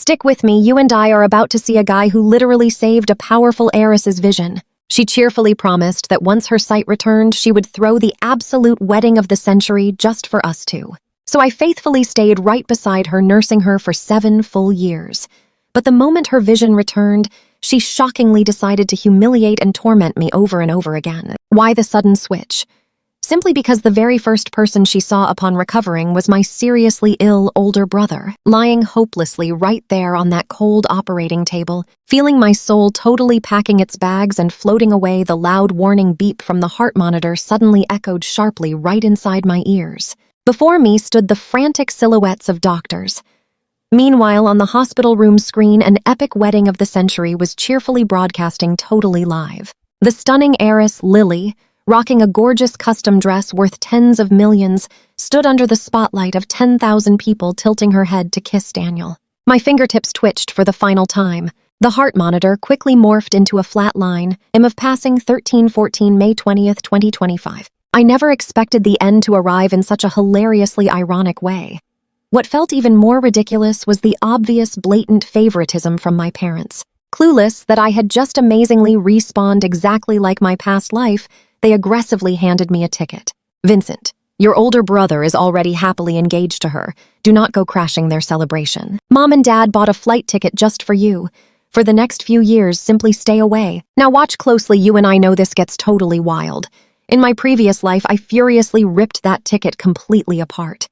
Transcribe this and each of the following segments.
Stick with me, you and I are about to see a guy who literally saved a powerful heiress's vision. She cheerfully promised that once her sight returned, she would throw the absolute wedding of the century just for us two. So I faithfully stayed right beside her, nursing her for 7 full years. But the moment her vision returned, she shockingly decided to humiliate and torment me over and over again. Why the sudden switch? Simply because the very first person she saw upon recovering was my seriously ill older brother, lying hopelessly right there on that cold operating table, feeling my soul totally packing its bags and floating away. The loud warning beep from the heart monitor suddenly echoed sharply right inside my ears. Before me stood the frantic silhouettes of doctors. Meanwhile, on the hospital room screen, an epic wedding of the century was cheerfully broadcasting totally live. The stunning heiress, Lily, rocking a gorgeous custom dress worth tens of millions, stood under the spotlight of 10,000 people tilting her head to kiss Daniel. My fingertips twitched for the final time. The heart monitor quickly morphed into a flat line, of passing 1314 May 20th, 2025. I never expected the end to arrive in such a hilariously ironic way. What felt even more ridiculous was the obvious, blatant favoritism from my parents. Clueless that I had just amazingly respawned exactly like my past life, they aggressively handed me a ticket. "Vincent, your older brother is already happily engaged to her. Do not go crashing their celebration. Mom and Dad bought a flight ticket just for you. For the next few years, simply stay away. Now watch closely, you and I know this gets totally wild. In my previous life, I furiously ripped that ticket completely apart."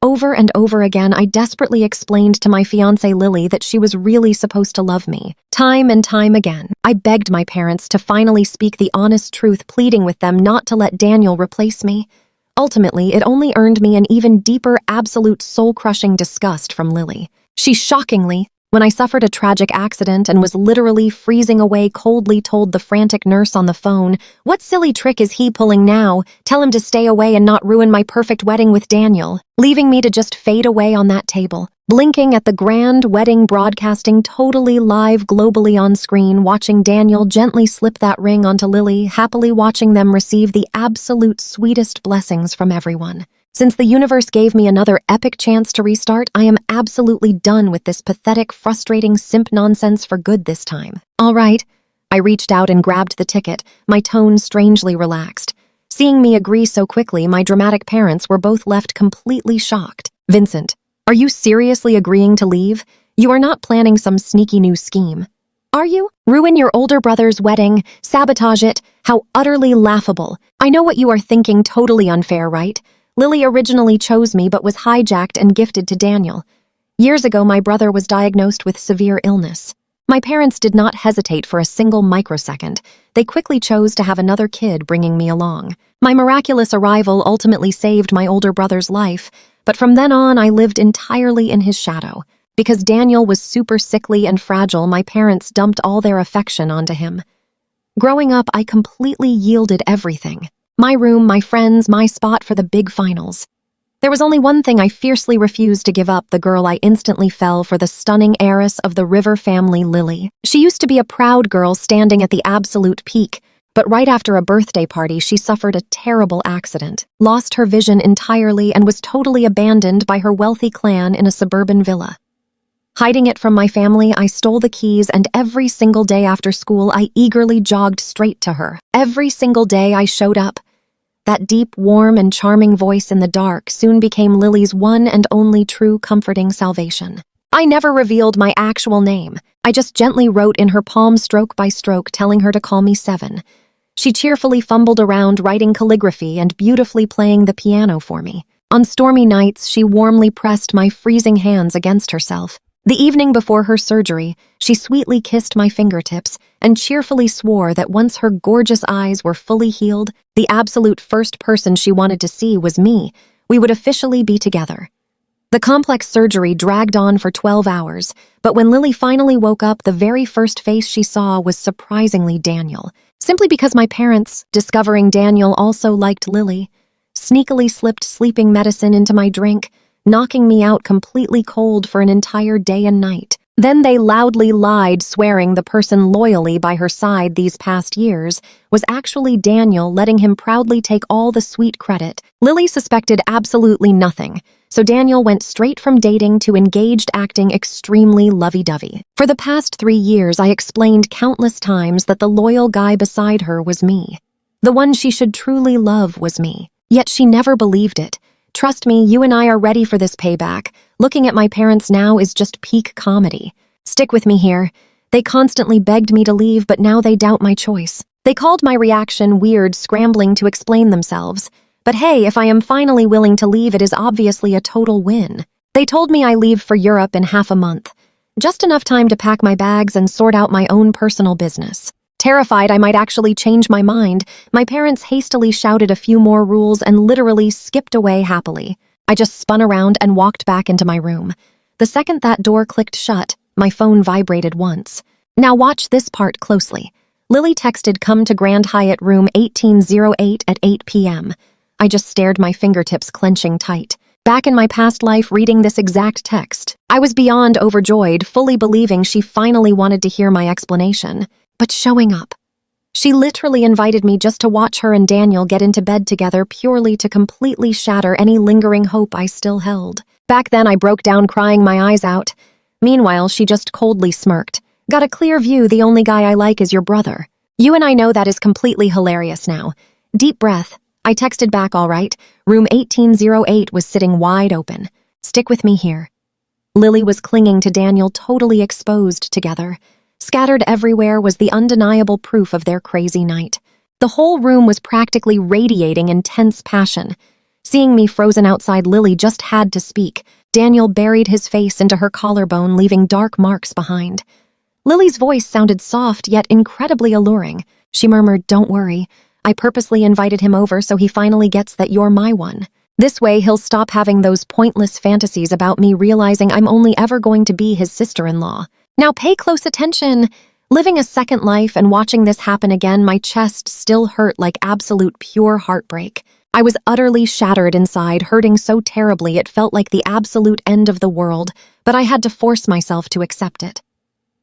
Over and over again, I desperately explained to my fiancée Lily that she was really supposed to love me. Time and time again, I begged my parents to finally speak the honest truth, pleading with them not to let Daniel replace me. Ultimately, it only earned me an even deeper, absolute soul-crushing disgust from Lily. She shockingly, when I suffered a tragic accident and was literally freezing away, coldly told the frantic nurse on the phone, "What silly trick is he pulling now? Tell him to stay away and not ruin my perfect wedding with Daniel," leaving me to just fade away on that table, blinking at the grand wedding broadcasting totally live globally on screen, watching Daniel gently slip that ring onto Lily, happily watching them receive the absolute sweetest blessings from everyone. Since the universe gave me another epic chance to restart, I am absolutely done with this pathetic, frustrating simp nonsense for good this time. All right. I reached out and grabbed the ticket, my tone strangely relaxed. Seeing me agree so quickly, my dramatic parents were both left completely shocked. "Vincent, are you seriously agreeing to leave? You are not planning some sneaky new scheme, are you? Ruin your older brother's wedding, sabotage it? How utterly laughable. I know what you are thinking, totally unfair, right? Lily originally chose me but was hijacked and gifted to Daniel. Years ago, my brother was diagnosed with severe illness. My parents did not hesitate for a single microsecond. They quickly chose to have another kid, bringing me along. My miraculous arrival ultimately saved my older brother's life, but from then on, I lived entirely in his shadow. Because Daniel was super sickly and fragile, my parents dumped all their affection onto him. Growing up, I completely yielded everything. My room, my friends, my spot for the big finals. There was only one thing I fiercely refused to give up: the girl I instantly fell for, the stunning heiress of the River family, Lily. She used to be a proud girl standing at the absolute peak, but right after a birthday party, she suffered a terrible accident, lost her vision entirely, and was totally abandoned by her wealthy clan in a suburban villa. Hiding it from my family, I stole the keys, and every single day after school, I eagerly jogged straight to her. Every single day I showed up. That deep, warm, and charming voice in the dark soon became Lily's one and only true comforting salvation. I never revealed my actual name. I just gently wrote in her palm stroke by stroke, telling her to call me Seven. She cheerfully fumbled around writing calligraphy and beautifully playing the piano for me. On stormy nights, she warmly pressed my freezing hands against herself. The evening before her surgery, she sweetly kissed my fingertips and cheerfully swore that once her gorgeous eyes were fully healed, the absolute first person she wanted to see was me. We would officially be together. The complex surgery dragged on for 12 hours, but when Lily finally woke up, the very first face she saw was surprisingly Daniel. Simply because my parents, discovering Daniel also liked Lily, sneakily slipped sleeping medicine into my drink, knocking me out completely cold for an entire day and night. Then they loudly lied, swearing the person loyally by her side these past years was actually Daniel, letting him proudly take all the sweet credit. Lily suspected absolutely nothing, So Daniel went straight from dating to engaged, acting extremely lovey-dovey. For the past 3 years, I explained countless times that the loyal guy beside her was me. The one she should truly love was me. Yet she never believed it. Trust me, you and I are ready for this payback. Looking at my parents now is just peak comedy. Stick with me here. They constantly begged me to leave, but now they doubt my choice. They called my reaction weird, scrambling to explain themselves. But hey, if I am finally willing to leave, it is obviously a total win. They told me I leave for Europe in half a month. Just enough time to pack my bags and sort out my own personal business. Terrified I might actually change my mind, my parents hastily shouted a few more rules and literally skipped away happily. I just spun around and walked back into my room. The second that door clicked shut, my phone vibrated once. Now watch this part closely. Lily texted, "Come to Grand Hyatt room 1808 at 8 p.m. I just stared, my fingertips clenching tight. Back in my past life reading this exact text, I was beyond overjoyed, fully believing she finally wanted to hear my explanation. But showing up. She literally invited me just to watch her and Daniel get into bed together, purely to completely shatter any lingering hope I still held. Back then I broke down crying my eyes out. Meanwhile, she just coldly smirked. "Got a clear view, the only guy I like is your brother. You and I know that is completely hilarious now." Deep breath. I texted back, "All right." Room 1808 was sitting wide open. "Stick with me here." Lily was clinging to Daniel, totally exposed together. Scattered everywhere was the undeniable proof of their crazy night. The whole room was practically radiating intense passion. Seeing me frozen outside, Lily just had to speak. Daniel buried his face into her collarbone, leaving dark marks behind. Lily's voice sounded soft, yet incredibly alluring. She murmured, "Don't worry. I purposely invited him over so he finally gets that you're my one. This way he'll stop having those pointless fantasies about me, realizing I'm only ever going to be his sister-in-law. Now pay close attention." Living a second life and watching this happen again, my chest still hurt like absolute pure heartbreak. I was utterly shattered inside, hurting so terribly it felt like the absolute end of the world, but I had to force myself to accept it.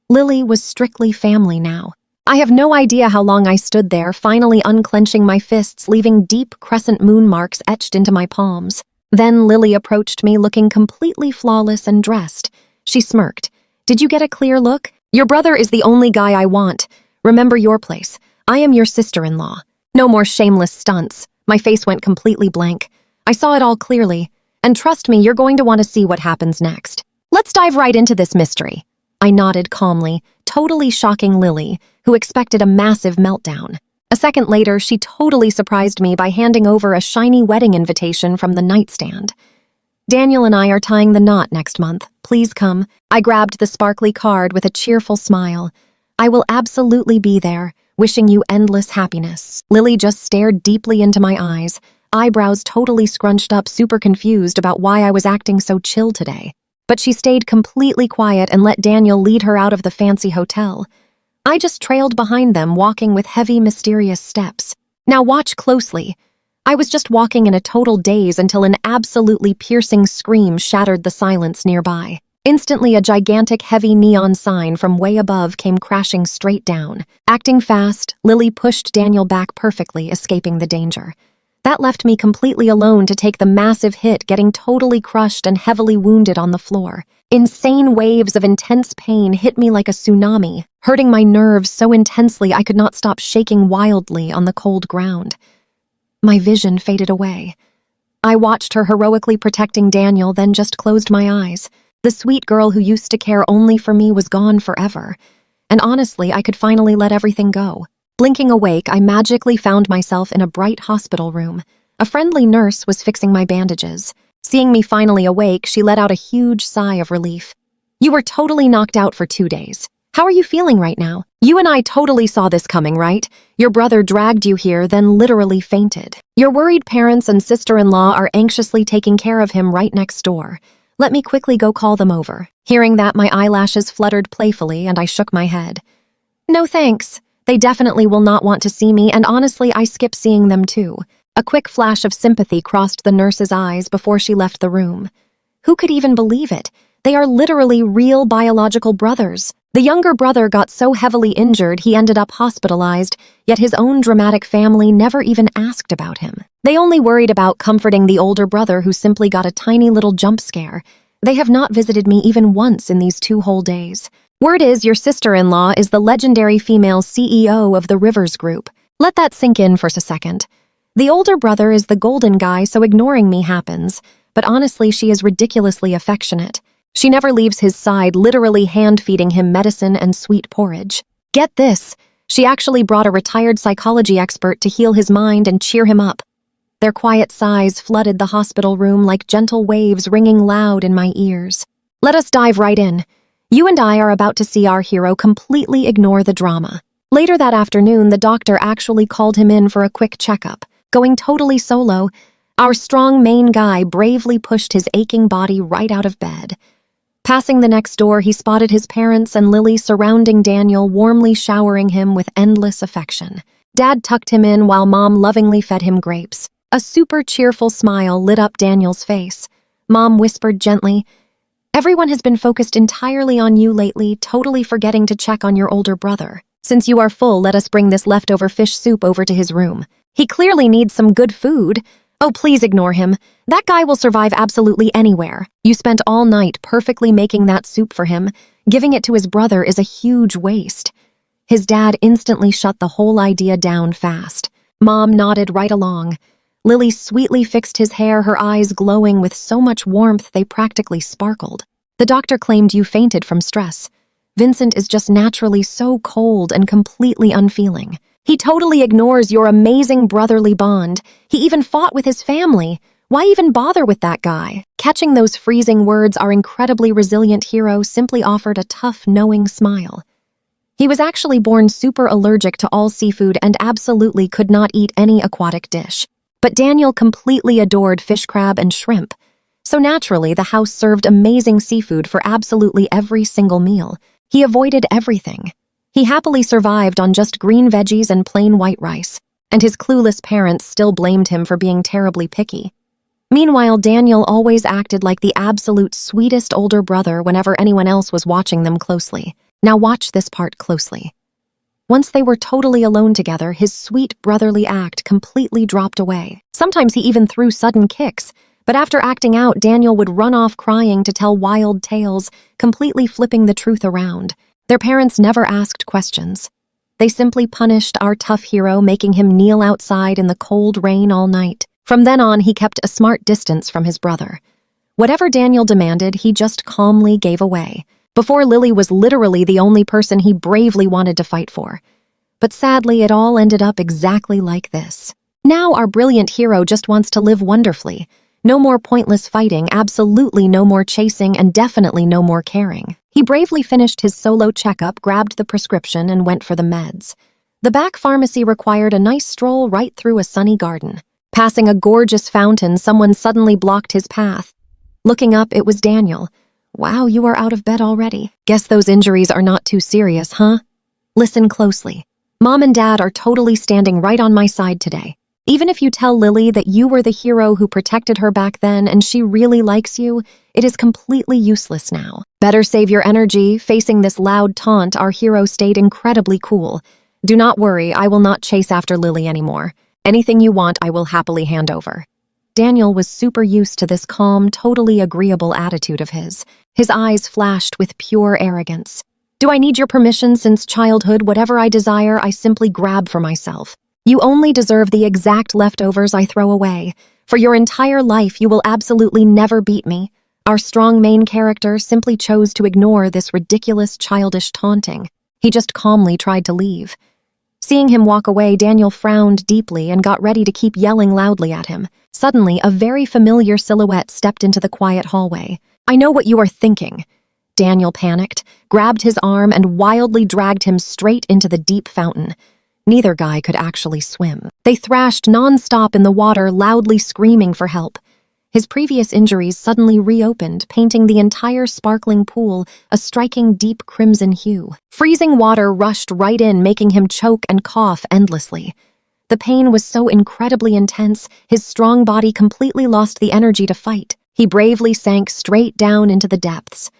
Lily was strictly family now. I have no idea how long I stood there, finally unclenching my fists, leaving deep crescent moon marks etched into my palms. Then Lily approached me, looking completely flawless and dressed. She smirked. "Did you get a clear look? Your brother is the only guy I want. Remember your place. I am your sister-in-law. No more shameless stunts." My face went completely blank. I saw it all clearly. And trust me, you're going to want to see what happens next. Let's dive right into this mystery. I nodded calmly, totally shocking Lily, who expected a massive meltdown. A second later, she totally surprised me by handing over a shiny wedding invitation from the nightstand. "Daniel and I are tying the knot next month. Please come." I grabbed the sparkly card with a cheerful smile. "I will absolutely be there, wishing you endless happiness." Lily just stared deeply into my eyes, eyebrows totally scrunched up, super confused about why I was acting so chill today. But she stayed completely quiet and let Daniel lead her out of the fancy hotel. I just trailed behind them, walking with heavy, mysterious steps. Now watch closely. I was just walking in a total daze until an absolutely piercing scream shattered the silence nearby. Instantly, a gigantic, heavy neon sign from way above came crashing straight down. Acting fast, Lily pushed Daniel back perfectly, escaping the danger. That left me completely alone to take the massive hit, getting totally crushed and heavily wounded on the floor. Insane waves of intense pain hit me like a tsunami, hurting my nerves so intensely I could not stop shaking wildly on the cold ground. My vision faded away. I watched her heroically protecting Daniel, then just closed my eyes. The sweet girl who used to care only for me was gone forever. And honestly, I could finally let everything go. Blinking awake, I magically found myself in a bright hospital room. A friendly nurse was fixing my bandages. Seeing me finally awake, she let out a huge sigh of relief. "You were totally knocked out for 2 days. How are you feeling right now? You and I totally saw this coming, right? Your brother dragged you here, then literally fainted. Your worried parents and sister-in-law are anxiously taking care of him right next door. Let me quickly go call them over." Hearing that, my eyelashes fluttered playfully and I shook my head. "No thanks. They definitely will not want to see me, and honestly, I skip seeing them too." A quick flash of sympathy crossed the nurse's eyes before she left the room. Who could even believe it? They are literally real biological brothers. The younger brother got so heavily injured he ended up hospitalized, yet his own dramatic family never even asked about him. They only worried about comforting the older brother who simply got a tiny little jump scare. They have not visited me even once in these 2 whole days. Word is your sister-in-law is the legendary female CEO of the Rivers Group. Let that sink in for a second. The older brother is the golden guy, so ignoring me happens, but honestly she is ridiculously affectionate. She never leaves his side, literally hand-feeding him medicine and sweet porridge. Get this, she actually brought a retired psychology expert to heal his mind and cheer him up. Their quiet sighs flooded the hospital room like gentle waves ringing loud in my ears. Let us dive right in. You and I are about to see our hero completely ignore the drama. Later that afternoon, the doctor actually called him in for a quick checkup. Going totally solo, our strong main guy bravely pushed his aching body right out of bed. Passing the next door, he spotted his parents and Lily surrounding Daniel, warmly showering him with endless affection. Dad tucked him in while Mom lovingly fed him grapes. A super cheerful smile lit up Daniel's face. Mom whispered gently, "Everyone has been focused entirely on you lately, totally forgetting to check on your older brother. Since you are full, let us bring this leftover fish soup over to his room. He clearly needs some good food. Oh, please ignore him. That guy will survive absolutely anywhere. You spent all night perfectly making that soup for him. Giving it to his brother is a huge waste." His dad instantly shut the whole idea down fast. Mom nodded right along. Lily sweetly fixed his hair, her eyes glowing with so much warmth they practically sparkled. "The doctor claimed you fainted from stress. Vincent is just naturally so cold and completely unfeeling. He totally ignores your amazing brotherly bond. He even fought with his family. Why even bother with that guy?" Catching those freezing words, our incredibly resilient hero simply offered a tough, knowing smile. He was actually born super allergic to all seafood and absolutely could not eat any aquatic dish. But Daniel completely adored fish, crab, and shrimp. So naturally, the house served amazing seafood for absolutely every single meal. He avoided everything. He happily survived on just green veggies and plain white rice, and his clueless parents still blamed him for being terribly picky. Meanwhile, Daniel always acted like the absolute sweetest older brother whenever anyone else was watching them closely. Now watch this part closely. Once they were totally alone together, his sweet brotherly act completely dropped away. Sometimes he even threw sudden kicks, but after acting out, Daniel would run off crying to tell wild tales, completely flipping the truth around. Their parents never asked questions. They simply punished our tough hero, making him kneel outside in the cold rain all night. From then on, he kept a smart distance from his brother. Whatever Daniel demanded, he just calmly gave away. Before, Lily was literally the only person he bravely wanted to fight for. But sadly, it all ended up exactly like this. Now our brilliant hero just wants to live wonderfully. No more pointless fighting, absolutely no more chasing, and definitely no more caring. He bravely finished his solo checkup, grabbed the prescription, and went for the meds. The back pharmacy required a nice stroll right through a sunny garden. Passing a gorgeous fountain, someone suddenly blocked his path. Looking up, it was Daniel. "Wow, you are out of bed already. Guess those injuries are not too serious, huh?" Listen closely. Mom and Dad are totally standing right on my side today. Even if you tell Lily that you were the hero who protected her back then and she really likes you, it is completely useless now. Better save your energy. Facing this loud taunt, our hero stayed incredibly cool. "Do not worry, I will not chase after Lily anymore. Anything you want, I will happily hand over." Daniel was super used to this calm, totally agreeable attitude of his. His eyes flashed with pure arrogance. "Do I need your permission? Since childhood, whatever I desire, I simply grab for myself. You only deserve the exact leftovers I throw away. For your entire life, you will absolutely never beat me." Our strong main character simply chose to ignore this ridiculous, childish taunting. He just calmly tried to leave. Seeing him walk away, Daniel frowned deeply and got ready to keep yelling loudly at him. Suddenly, a very familiar silhouette stepped into the quiet hallway. "I know what you are thinking." Daniel panicked, grabbed his arm, and wildly dragged him straight into the deep fountain. Neither guy could actually swim. They thrashed non-stop in the water, loudly screaming for help. His previous injuries suddenly reopened, painting the entire sparkling pool a striking deep crimson hue. Freezing water rushed right in, making him choke and cough endlessly. The pain was so incredibly intense, his strong body completely lost the energy to fight. He bravely sank straight down into the depths.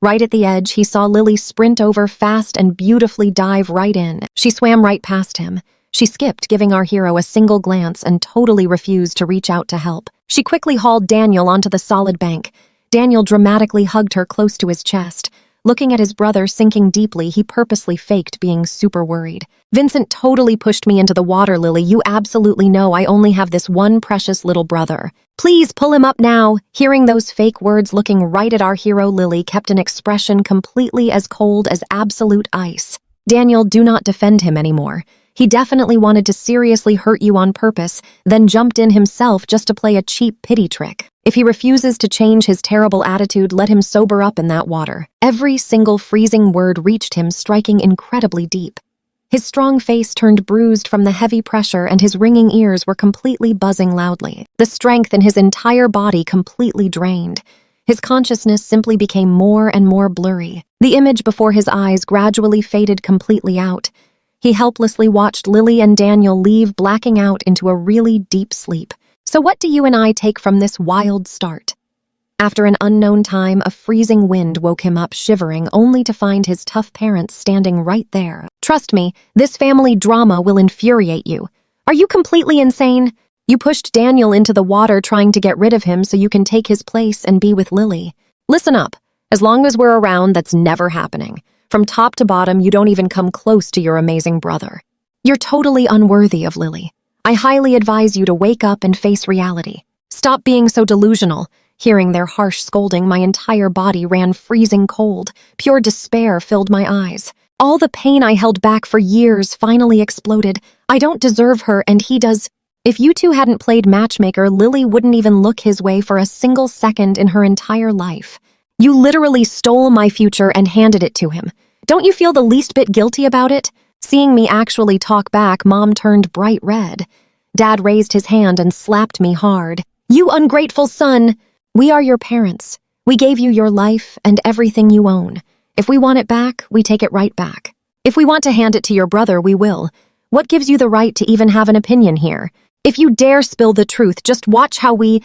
Right at the edge, he saw Lily sprint over fast and beautifully dive right in. She swam right past him. She skipped, giving our hero a single glance, and totally refused to reach out to help. She quickly hauled Daniel onto the solid bank. Daniel dramatically hugged her close to his chest. Looking at his brother sinking deeply, he purposely faked being super worried. Vincent totally pushed me into the water, Lily. You absolutely know I only have this one precious little brother. Please pull him up now. Hearing those fake words, looking right at our hero, Lily kept an expression completely as cold as absolute ice. Daniel, do not defend him anymore. He definitely wanted to seriously hurt you on purpose, then jumped in himself just to play a cheap pity trick. If he refuses to change his terrible attitude, let him sober up in that water. Every single freezing word reached him, striking incredibly deep. His strong face turned bruised from the heavy pressure, and his ringing ears were completely buzzing loudly. The strength in his entire body completely drained. His consciousness simply became more and more blurry. The image before his eyes gradually faded completely out. He helplessly watched Lily and Daniel leave, blacking out into a really deep sleep. So what do you and I take from this wild start? After an unknown time, a freezing wind woke him up shivering, only to find his tough parents standing right there. Trust me, this family drama will infuriate you. Are you completely insane? You pushed Daniel into the water trying to get rid of him so you can take his place and be with Lily. Listen up. As long as we're around, that's never happening. From top to bottom, you don't even come close to your amazing brother. You're totally unworthy of Lily. I highly advise you to wake up and face reality. Stop being so delusional. Hearing their harsh scolding, my entire body ran freezing cold. Pure despair filled my eyes. All the pain I held back for years finally exploded. I don't deserve her, and he does. If you two hadn't played matchmaker, Lily wouldn't even look his way for a single second in her entire life. You literally stole my future and handed it to him. Don't you feel the least bit guilty about it? Seeing me actually talk back, Mom turned bright red. Dad raised his hand and slapped me hard. You ungrateful son! We are your parents. We gave you your life and everything you own. If we want it back, we take it right back. If we want to hand it to your brother, we will. What gives you the right to even have an opinion here? If you dare spill the truth, just watch how we...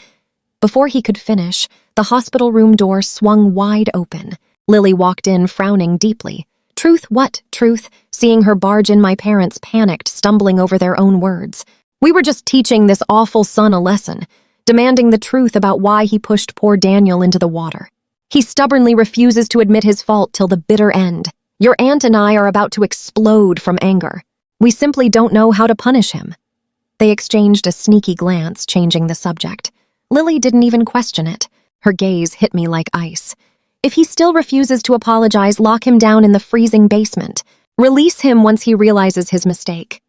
Before he could finish, the hospital room door swung wide open. Lily walked in, frowning deeply. Truth, what truth? Seeing her barge in, my parents panicked, stumbling over their own words. We were just teaching this awful son a lesson, demanding the truth about why he pushed poor Daniel into the water. He stubbornly refuses to admit his fault till the bitter end. Your aunt and I are about to explode from anger. We simply don't know how to punish him. They exchanged a sneaky glance, changing the subject. Lily didn't even question it. Her gaze hit me like ice. If he still refuses to apologize, lock him down in the freezing basement. Release him once he realizes his mistake.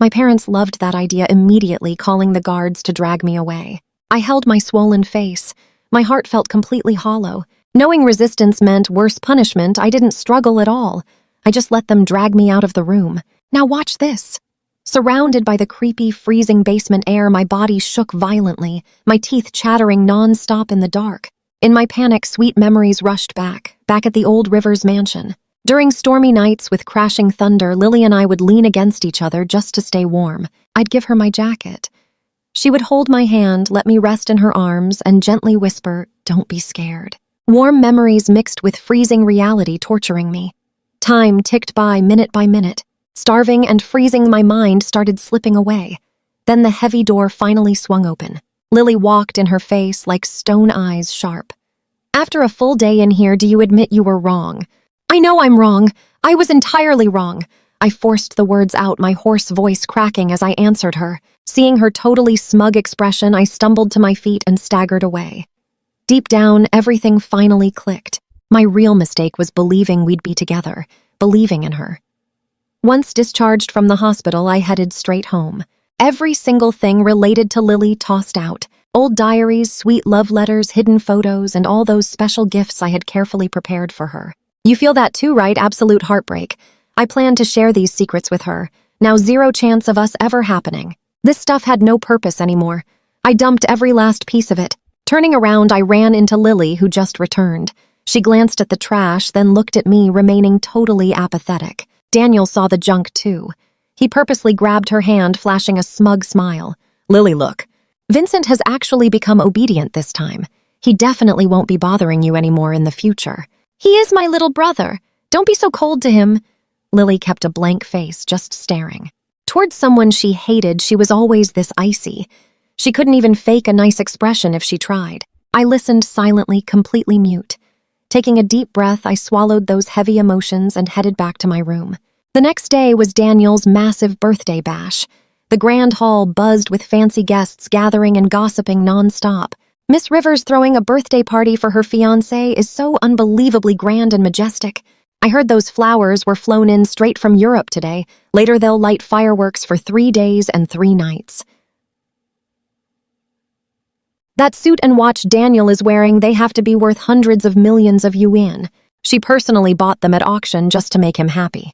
My parents loved that idea, immediately calling the guards to drag me away. I held my swollen face. My heart felt completely hollow. Knowing resistance meant worse punishment, I didn't struggle at all. I just let them drag me out of the room. Now watch this. Surrounded by the creepy, freezing basement air, my body shook violently, my teeth chattering non-stop in the dark. In my panic, sweet memories rushed back at the old Rivers mansion. During stormy nights with crashing thunder, Lily and I would lean against each other just to stay warm. I'd give her my jacket. She would hold my hand, let me rest in her arms, and gently whisper, "Don't be scared." Warm memories mixed with freezing reality torturing me. Time ticked by minute. Starving and freezing, my mind started slipping away. Then the heavy door finally swung open. Lily walked in, her face like stone eyes sharp. After a full day in here, do you admit you were wrong? I know I'm wrong. I was entirely wrong. I forced the words out, my hoarse voice cracking as I answered her. Seeing her totally smug expression, I stumbled to my feet and staggered away. Deep down, everything finally clicked. My real mistake was believing we'd be together, believing in her. Once discharged from the hospital, I headed straight home. Every single thing related to Lily tossed out. Old diaries, sweet love letters, hidden photos, and all those special gifts I had carefully prepared for her. You feel that too, right? Absolute heartbreak. I planned to share these secrets with her. Now zero chance of us ever happening. This stuff had no purpose anymore. I dumped every last piece of it. Turning around, I ran into Lily, who just returned. She glanced at the trash, then looked at me, remaining totally apathetic. Daniel saw the junk too. He purposely grabbed her hand, flashing a smug smile. Lily, look. Vincent has actually become obedient this time. He definitely won't be bothering you anymore in the future. He is my little brother. Don't be so cold to him. Lily kept a blank face, just staring. Towards someone she hated, she was always this icy. She couldn't even fake a nice expression if she tried. I listened silently, completely mute. Taking a deep breath, I swallowed those heavy emotions and headed back to my room. The next day was Daniel's massive birthday bash. The grand hall buzzed with fancy guests gathering and gossiping nonstop. Miss Rivers throwing a birthday party for her fiancé is so unbelievably grand and majestic. I heard those flowers were flown in straight from Europe today. Later they'll light fireworks for 3 days and 3 nights. That suit and watch Daniel is wearing, they have to be worth hundreds of millions of yuan. She personally bought them at auction just to make him happy.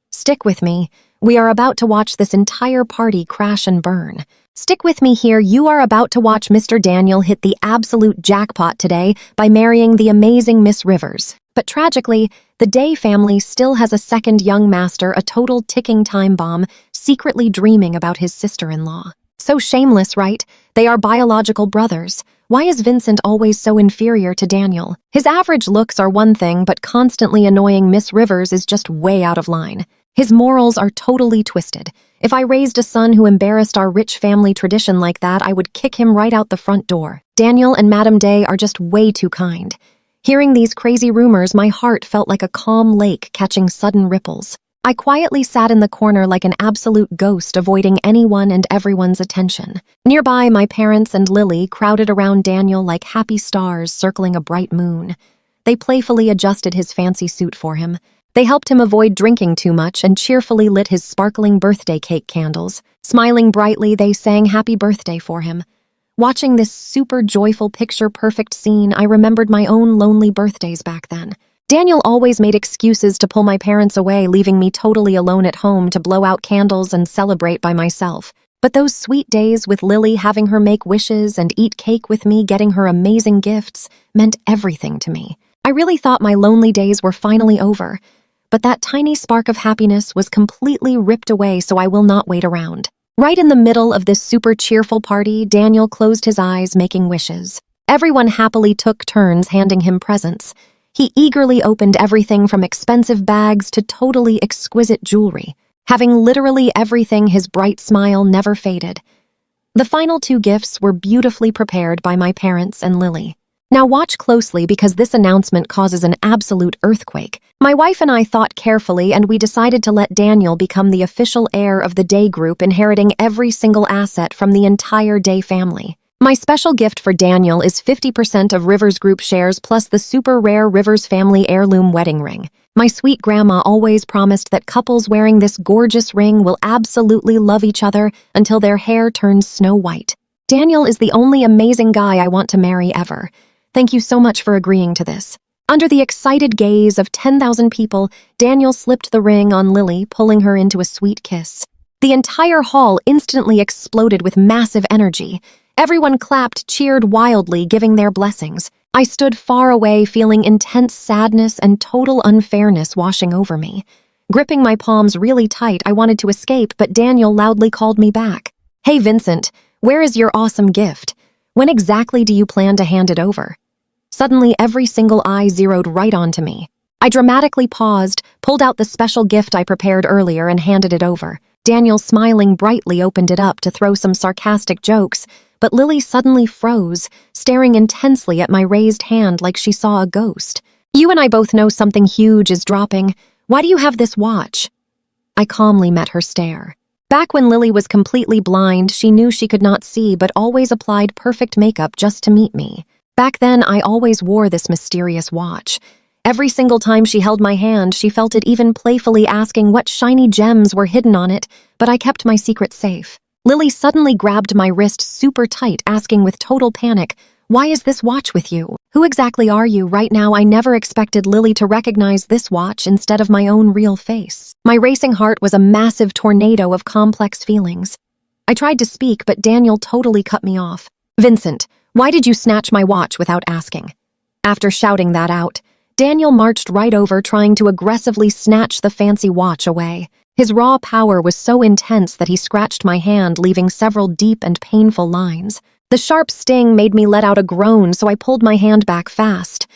Stick with me. We are about to watch this entire party crash and burn. Stick with me here. You are about to watch Mr. Daniel hit the absolute jackpot today by marrying the amazing Miss Rivers. But tragically, the Day family still has a second young master, a total ticking time bomb, secretly dreaming about his sister-in-law. So shameless, right? They are biological brothers. Why is Vincent always so inferior to Daniel? His average looks are one thing, but constantly annoying Miss Rivers is just way out of line. His morals are totally twisted. If I raised a son who embarrassed our rich family tradition like that, I would kick him right out the front door. Daniel and Madame Day are just way too kind. Hearing these crazy rumors, my heart felt like a calm lake catching sudden ripples. I quietly sat in the corner like an absolute ghost, avoiding anyone and everyone's attention. Nearby, my parents and Lily crowded around Daniel like happy stars circling a bright moon. They playfully adjusted his fancy suit for him. They helped him avoid drinking too much and cheerfully lit his sparkling birthday cake candles. Smiling brightly, they sang happy birthday for him. Watching this super joyful, picture-perfect scene, I remembered my own lonely birthdays back then. Daniel always made excuses to pull my parents away, leaving me totally alone at home to blow out candles and celebrate by myself. But those sweet days with Lily, having her make wishes and eat cake with me, getting her amazing gifts, meant everything to me. I really thought my lonely days were finally over. But that tiny spark of happiness was completely ripped away, so I will not wait around. Right in the middle of this super cheerful party, Daniel closed his eyes, making wishes. Everyone happily took turns handing him presents. He eagerly opened everything from expensive bags to totally exquisite jewelry. Having literally everything, his bright smile never faded. The final 2 gifts were beautifully prepared by my parents and Lily. Now watch closely, because this announcement causes an absolute earthquake. My wife and I thought carefully, and we decided to let Daniel become the official heir of the Day Group, inheriting every single asset from the entire Day family. My special gift for Daniel is 50% of Rivers Group shares plus the super rare Rivers family heirloom wedding ring. My sweet grandma always promised that couples wearing this gorgeous ring will absolutely love each other until their hair turns snow white. Daniel is the only amazing guy I want to marry ever. Thank you so much for agreeing to this. Under the excited gaze of 10,000 people, Daniel slipped the ring on Lily, pulling her into a sweet kiss. The entire hall instantly exploded with massive energy. Everyone clapped, cheered wildly, giving their blessings. I stood far away, feeling intense sadness and total unfairness washing over me. Gripping my palms really tight, I wanted to escape, but Daniel loudly called me back. Hey, Vincent, where is your awesome gift? When exactly do you plan to hand it over? Suddenly, every single eye zeroed right onto me. I dramatically paused, pulled out the special gift I prepared earlier, and handed it over. Daniel, smiling brightly, opened it up to throw some sarcastic jokes, but Lily suddenly froze, staring intensely at my raised hand like she saw a ghost. You and I both know something huge is dropping. Why do you have this watch? I calmly met her stare. Back when Lily was completely blind, she knew she could not see, but always applied perfect makeup just to meet me. Back then, I always wore this mysterious watch. Every single time she held my hand, she felt it, even playfully asking what shiny gems were hidden on it, but I kept my secret safe. Lily suddenly grabbed my wrist super tight, asking with total panic, "Why is this watch with you? Who exactly are you?" Right now, I never expected Lily to recognize this watch instead of my own real face. My racing heart was a massive tornado of complex feelings. I tried to speak, but Daniel totally cut me off. "Vincent, why did you snatch my watch without asking?" After shouting that out, Daniel marched right over, trying to aggressively snatch the fancy watch away. His raw power was so intense that he scratched my hand, leaving several deep and painful lines. The sharp sting made me let out a groan, so I pulled my hand back fast.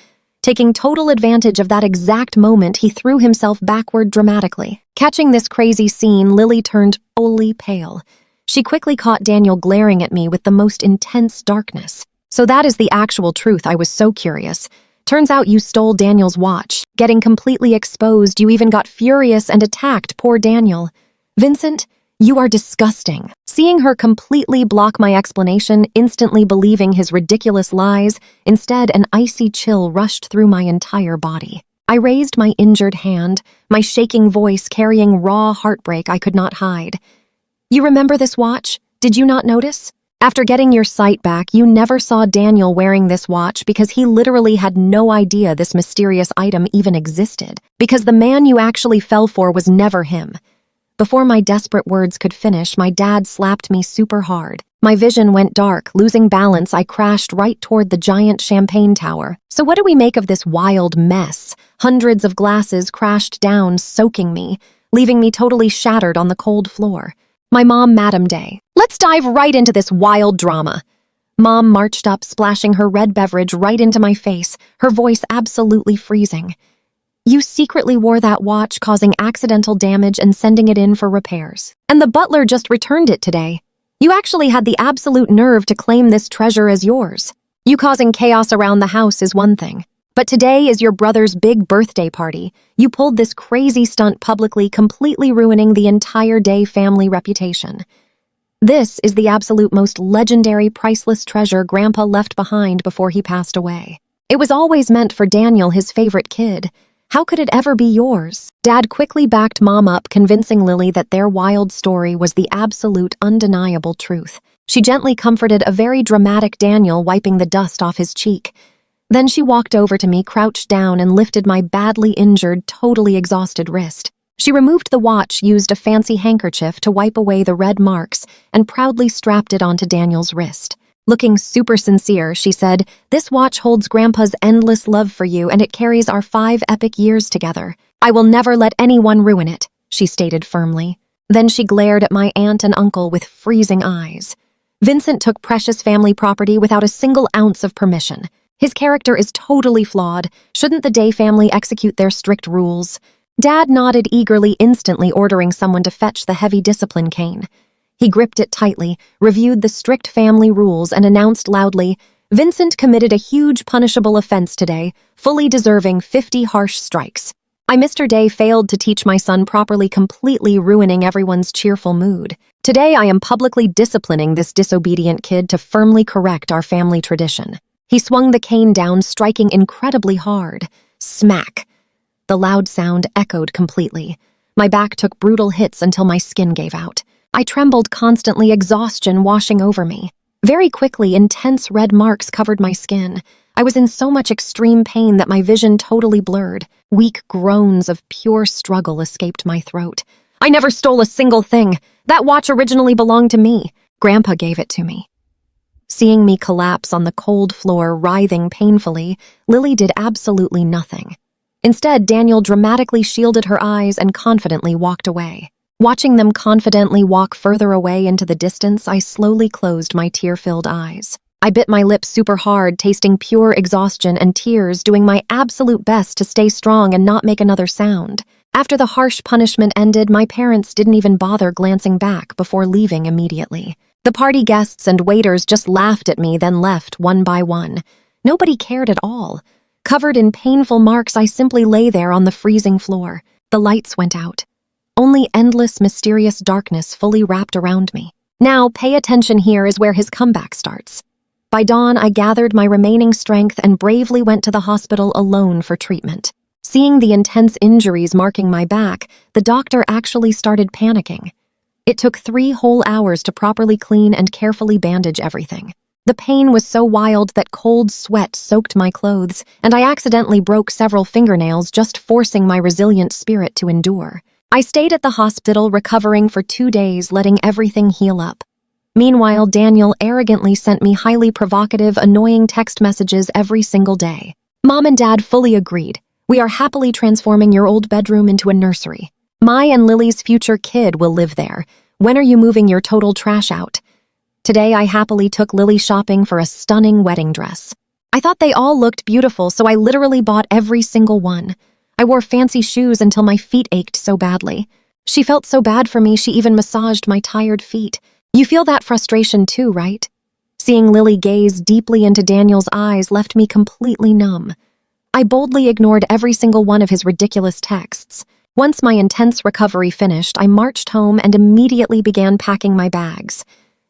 Taking total advantage of that exact moment, he threw himself backward dramatically. Catching this crazy scene, Lily turned wholly pale. She quickly caught Daniel glaring at me with the most intense darkness. So that is the actual truth. I was so curious. Turns out you stole Daniel's watch. Getting completely exposed, you even got furious and attacked poor Daniel. Vincent, you are disgusting. Seeing her completely block my explanation, instantly believing his ridiculous lies, instead an icy chill rushed through my entire body. I raised my injured hand, my shaking voice carrying raw heartbreak I could not hide. You remember this watch? Did you not notice? After getting your sight back, you never saw Daniel wearing this watch because he literally had no idea this mysterious item even existed, because the man you actually fell for was never him. Before my desperate words could finish, my dad slapped me super hard. My vision went dark. Losing balance, I crashed right toward the giant champagne tower. So what do we make of this wild mess? Hundreds of glasses crashed down, soaking me, leaving me totally shattered on the cold floor. My mom, Madam Day. Let's dive right into this wild drama. Mom marched up, splashing her red beverage right into my face, her voice absolutely freezing. You secretly wore that watch, causing accidental damage and sending it in for repairs. And the butler just returned it today. You actually had the absolute nerve to claim this treasure as yours. You causing chaos around the house is one thing. But today is your brother's big birthday party. You pulled this crazy stunt publicly, completely ruining the entire Day family reputation. This is the absolute most legendary, priceless treasure Grandpa left behind before he passed away. It was always meant for Daniel, his favorite kid. How could it ever be yours? Dad quickly backed Mom up, convincing Lily that their wild story was the absolute, undeniable truth. She gently comforted a very dramatic Daniel, wiping the dust off his cheek. Then she walked over to me, crouched down, and lifted my badly injured, totally exhausted wrist. She removed the watch, used a fancy handkerchief to wipe away the red marks, and proudly strapped it onto Daniel's wrist. Looking super sincere, she said, "This watch holds Grandpa's endless love for you, and it carries our 5 epic years together. I will never let anyone ruin it," she stated firmly. Then she glared at my aunt and uncle with freezing eyes. Vincent took precious family property without a single ounce of permission. His character is totally flawed. Shouldn't the Day family execute their strict rules? Dad nodded eagerly, instantly ordering someone to fetch the heavy discipline cane. He gripped it tightly, reviewed the strict family rules, and announced loudly, "Vincent committed a huge punishable offense today, fully deserving 50 harsh strikes. Mr. Day failed to teach my son properly, completely ruining everyone's cheerful mood. Today I am publicly disciplining this disobedient kid to firmly correct our family tradition." He swung the cane down, striking incredibly hard. Smack! The loud sound echoed completely. My back took brutal hits until my skin gave out. I trembled constantly, exhaustion washing over me. Very quickly, intense red marks covered my skin. I was in so much extreme pain that my vision totally blurred. Weak groans of pure struggle escaped my throat. "I never stole a single thing. That watch originally belonged to me. Grandpa gave it to me." Seeing me collapse on the cold floor, writhing painfully, Lily did absolutely nothing. Instead, Daniel dramatically shielded her eyes and confidently walked away. Watching them confidently walk further away into the distance, I slowly closed my tear-filled eyes. I bit my lips super hard, tasting pure exhaustion and tears, doing my absolute best to stay strong and not make another sound. After the harsh punishment ended, my parents didn't even bother glancing back before leaving immediately. The party guests and waiters just laughed at me, then left one by one. Nobody cared at all. Covered in painful marks, I simply lay there on the freezing floor. The lights went out. Only endless, mysterious darkness fully wrapped around me. Now, pay attention, here is where his comeback starts. By dawn, I gathered my remaining strength and bravely went to the hospital alone for treatment. Seeing the intense injuries marking my back, the doctor actually started panicking. It took 3 whole hours to properly clean and carefully bandage everything. The pain was so wild that cold sweat soaked my clothes, and I accidentally broke several fingernails, just forcing my resilient spirit to endure. I stayed at the hospital recovering for 2 days, letting everything heal up. Meanwhile, Daniel arrogantly sent me highly provocative, annoying text messages every single day. Mom and Dad fully agreed. We are happily transforming your old bedroom into a nursery. My and Lily's future kid will live there. When are you moving your total trash out? Today, I happily took Lily shopping for a stunning wedding dress. I thought they all looked beautiful, so I literally bought every single one. I wore fancy shoes until my feet ached so badly. She felt so bad for me, she even massaged my tired feet. You feel that frustration too, right? Seeing Lily gaze deeply into Daniel's eyes left me completely numb. I boldly ignored every single one of his ridiculous texts. Once my intense recovery finished, I marched home and immediately began packing my bags.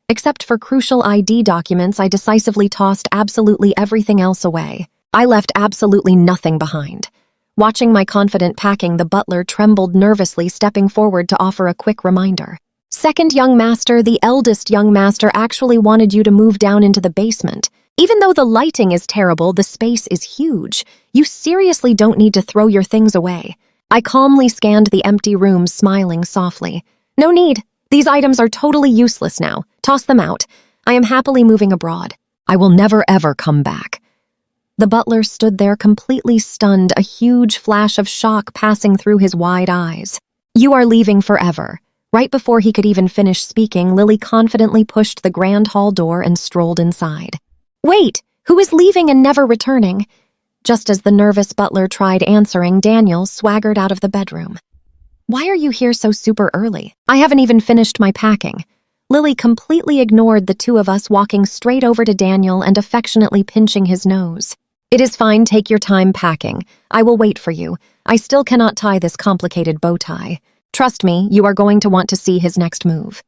Except for crucial ID documents, I decisively tossed absolutely everything else away. I left absolutely nothing behind. Watching my confident packing, the butler trembled nervously, stepping forward to offer a quick reminder. "Second young master, the eldest young master actually wanted you to move down into the basement. Even though the lighting is terrible, the space is huge. You seriously don't need to throw your things away." I calmly scanned the empty rooms, smiling softly. "No need. These items are totally useless now. Toss them out. I am happily moving abroad. I will never ever come back." The butler stood there completely stunned, a huge flash of shock passing through his wide eyes. "You are leaving forever." Right before he could even finish speaking, Lily confidently pushed the grand hall door and strolled inside. "Wait, who is leaving and never returning?" Just as the nervous butler tried answering, Daniel swaggered out of the bedroom. "Why are you here so super early? I haven't even finished my packing." Lily completely ignored the two of us, walking straight over to Daniel and affectionately pinching his nose. "It is fine, take your time packing. I will wait for you. I still cannot tie this complicated bow tie. Trust me, you are going to want to see his next move."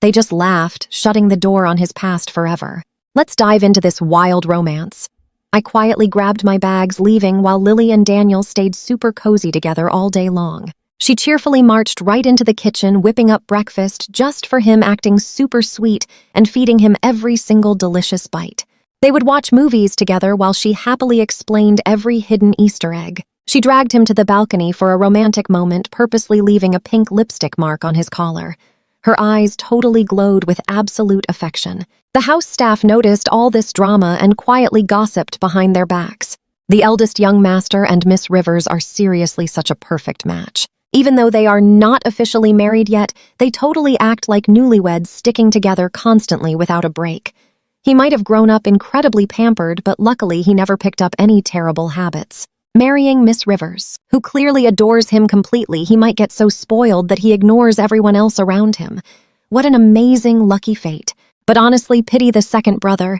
They just laughed, shutting the door on his past forever. Let's dive into this wild romance. I quietly grabbed my bags, leaving while Lily and Daniel stayed super cozy together all day long. She cheerfully marched right into the kitchen, whipping up breakfast just for him, acting super sweet and feeding him every single delicious bite. They would watch movies together while she happily explained every hidden Easter egg. She dragged him to the balcony for a romantic moment, purposely leaving a pink lipstick mark on his collar. Her eyes totally glowed with absolute affection. The house staff noticed all this drama and quietly gossiped behind their backs. The eldest young master and Miss Rivers are seriously such a perfect match. Even though they are not officially married yet, they totally act like newlyweds, sticking together constantly without a break. He might have grown up incredibly pampered, but luckily he never picked up any terrible habits. Marrying Miss Rivers, who clearly adores him completely, he might get so spoiled that he ignores everyone else around him. What an amazing, lucky fate. But honestly, pity the second brother.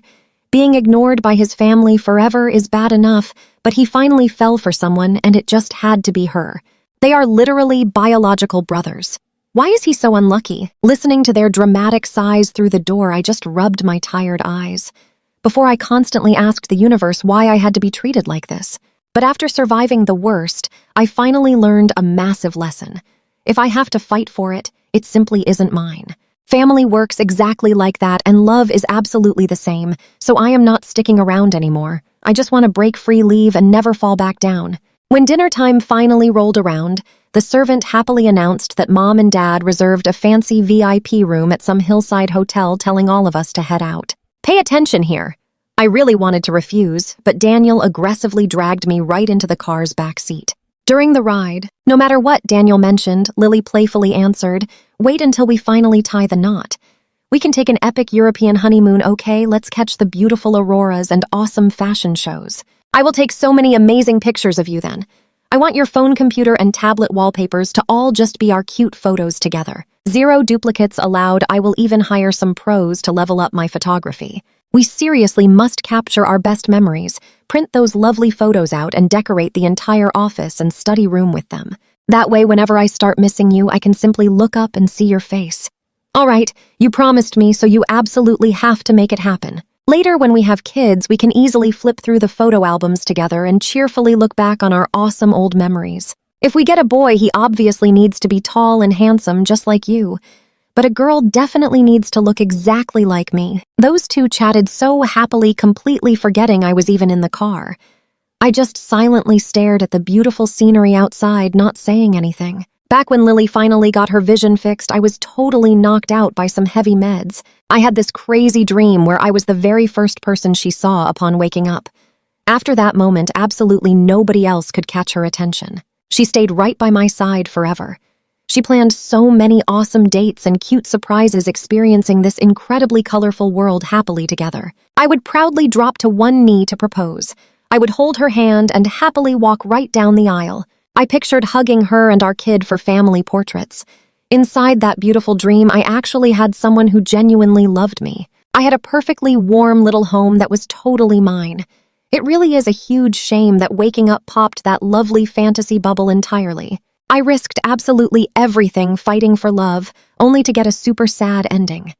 Being ignored by his family forever is bad enough, but he finally fell for someone, and it just had to be her. They are literally biological brothers. Why is he so unlucky? Listening to their dramatic sighs through the door, I just rubbed my tired eyes. Before, I constantly asked the universe why I had to be treated like this. But after surviving the worst, I finally learned a massive lesson. If I have to fight for it, it simply isn't mine. Family works exactly like that, and love is absolutely the same, so I am not sticking around anymore. I just want to break free, leave, and never fall back down. When dinner time finally rolled around, the servant happily announced that Mom and Dad reserved a fancy VIP room at some hillside hotel, telling all of us to head out. Pay attention here. I really wanted to refuse, but Daniel aggressively dragged me right into the car's back seat. During the ride, no matter what Daniel mentioned, Lily playfully answered, "Wait until we finally tie the knot. We can take an epic European honeymoon, okay? Let's catch the beautiful auroras and awesome fashion shows. I will take so many amazing pictures of you then. I want your phone, computer, and tablet wallpapers to all just be our cute photos together. Zero duplicates allowed. I will even hire some pros to level up my photography. We seriously must capture our best memories, print those lovely photos out, and decorate the entire office and study room with them. That way, whenever I start missing you, I can simply look up and see your face. All right, you promised me, so you absolutely have to make it happen. Later, when we have kids, we can easily flip through the photo albums together and cheerfully look back on our awesome old memories. If we get a boy, he obviously needs to be tall and handsome, just like you. But a girl definitely needs to look exactly like me." Those two chatted so happily, completely forgetting I was even in the car. I just silently stared at the beautiful scenery outside, not saying anything. Back when Lily finally got her vision fixed, I was totally knocked out by some heavy meds. I had this crazy dream where I was the very first person she saw upon waking up. After that moment, absolutely nobody else could catch her attention. She stayed right by my side forever. She planned so many awesome dates and cute surprises experiencing this incredibly colorful world happily together. I would proudly drop to one knee to propose. I would hold her hand and happily walk right down the aisle. I pictured hugging her and our kid for family portraits. Inside that beautiful dream, I actually had someone who genuinely loved me. I had a perfectly warm little home that was totally mine. It really is a huge shame that waking up popped that lovely fantasy bubble entirely. I risked absolutely everything fighting for love, only to get a super sad ending.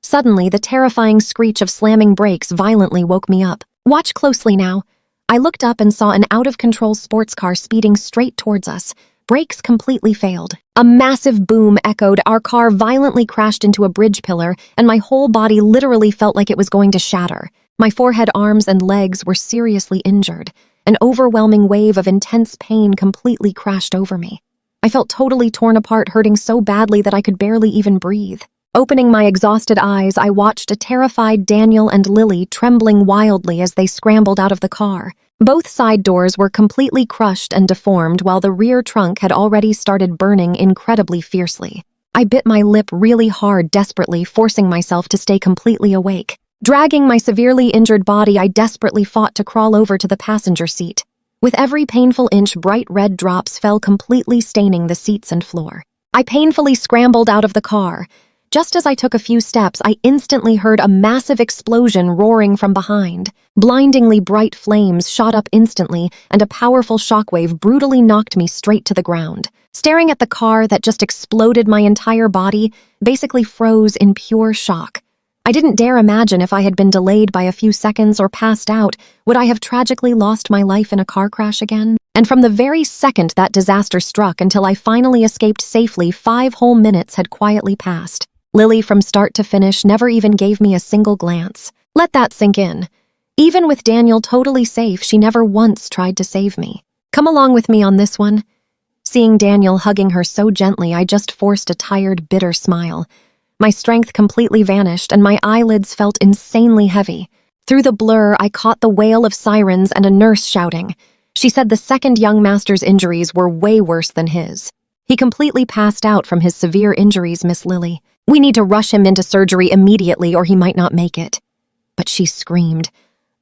Suddenly, the terrifying screech of slamming brakes violently woke me up. Watch closely now. I looked up and saw an out-of-control sports car speeding straight towards us. Brakes completely failed. A massive boom echoed, our car violently crashed into a bridge pillar, and my whole body literally felt like it was going to shatter. My forehead, arms, and legs were seriously injured. An overwhelming wave of intense pain completely crashed over me. I felt totally torn apart, hurting so badly that I could barely even breathe. Opening my exhausted eyes, I watched a terrified Daniel and Lily trembling wildly as they scrambled out of the car. Both side doors were completely crushed and deformed, while the rear trunk had already started burning incredibly fiercely. I bit my lip really hard, desperately forcing myself to stay completely awake. Dragging my severely injured body, I desperately fought to crawl over to the passenger seat. With every painful inch, bright red drops fell, completely staining the seats and floor. I painfully scrambled out of the car. Just as I took a few steps, I instantly heard a massive explosion roaring from behind. Blindingly bright flames shot up instantly, and a powerful shockwave brutally knocked me straight to the ground. Staring at the car that just exploded, my entire body basically froze in pure shock. I didn't dare imagine if I had been delayed by a few seconds or passed out, would I have tragically lost my life in a car crash again? And from the very second that disaster struck until I finally escaped safely, 5 whole minutes had quietly passed. Lily, from start to finish, never even gave me a single glance. Let that sink in. Even with Daniel totally safe, she never once tried to save me. Come along with me on this one. Seeing Daniel hugging her so gently, I just forced a tired, bitter smile. My strength completely vanished, and my eyelids felt insanely heavy. Through the blur, I caught the wail of sirens and a nurse shouting. She said the second young master's injuries were way worse than his. He completely passed out from his severe injuries, Miss Lily. We need to rush him into surgery immediately or he might not make it. But she screamed.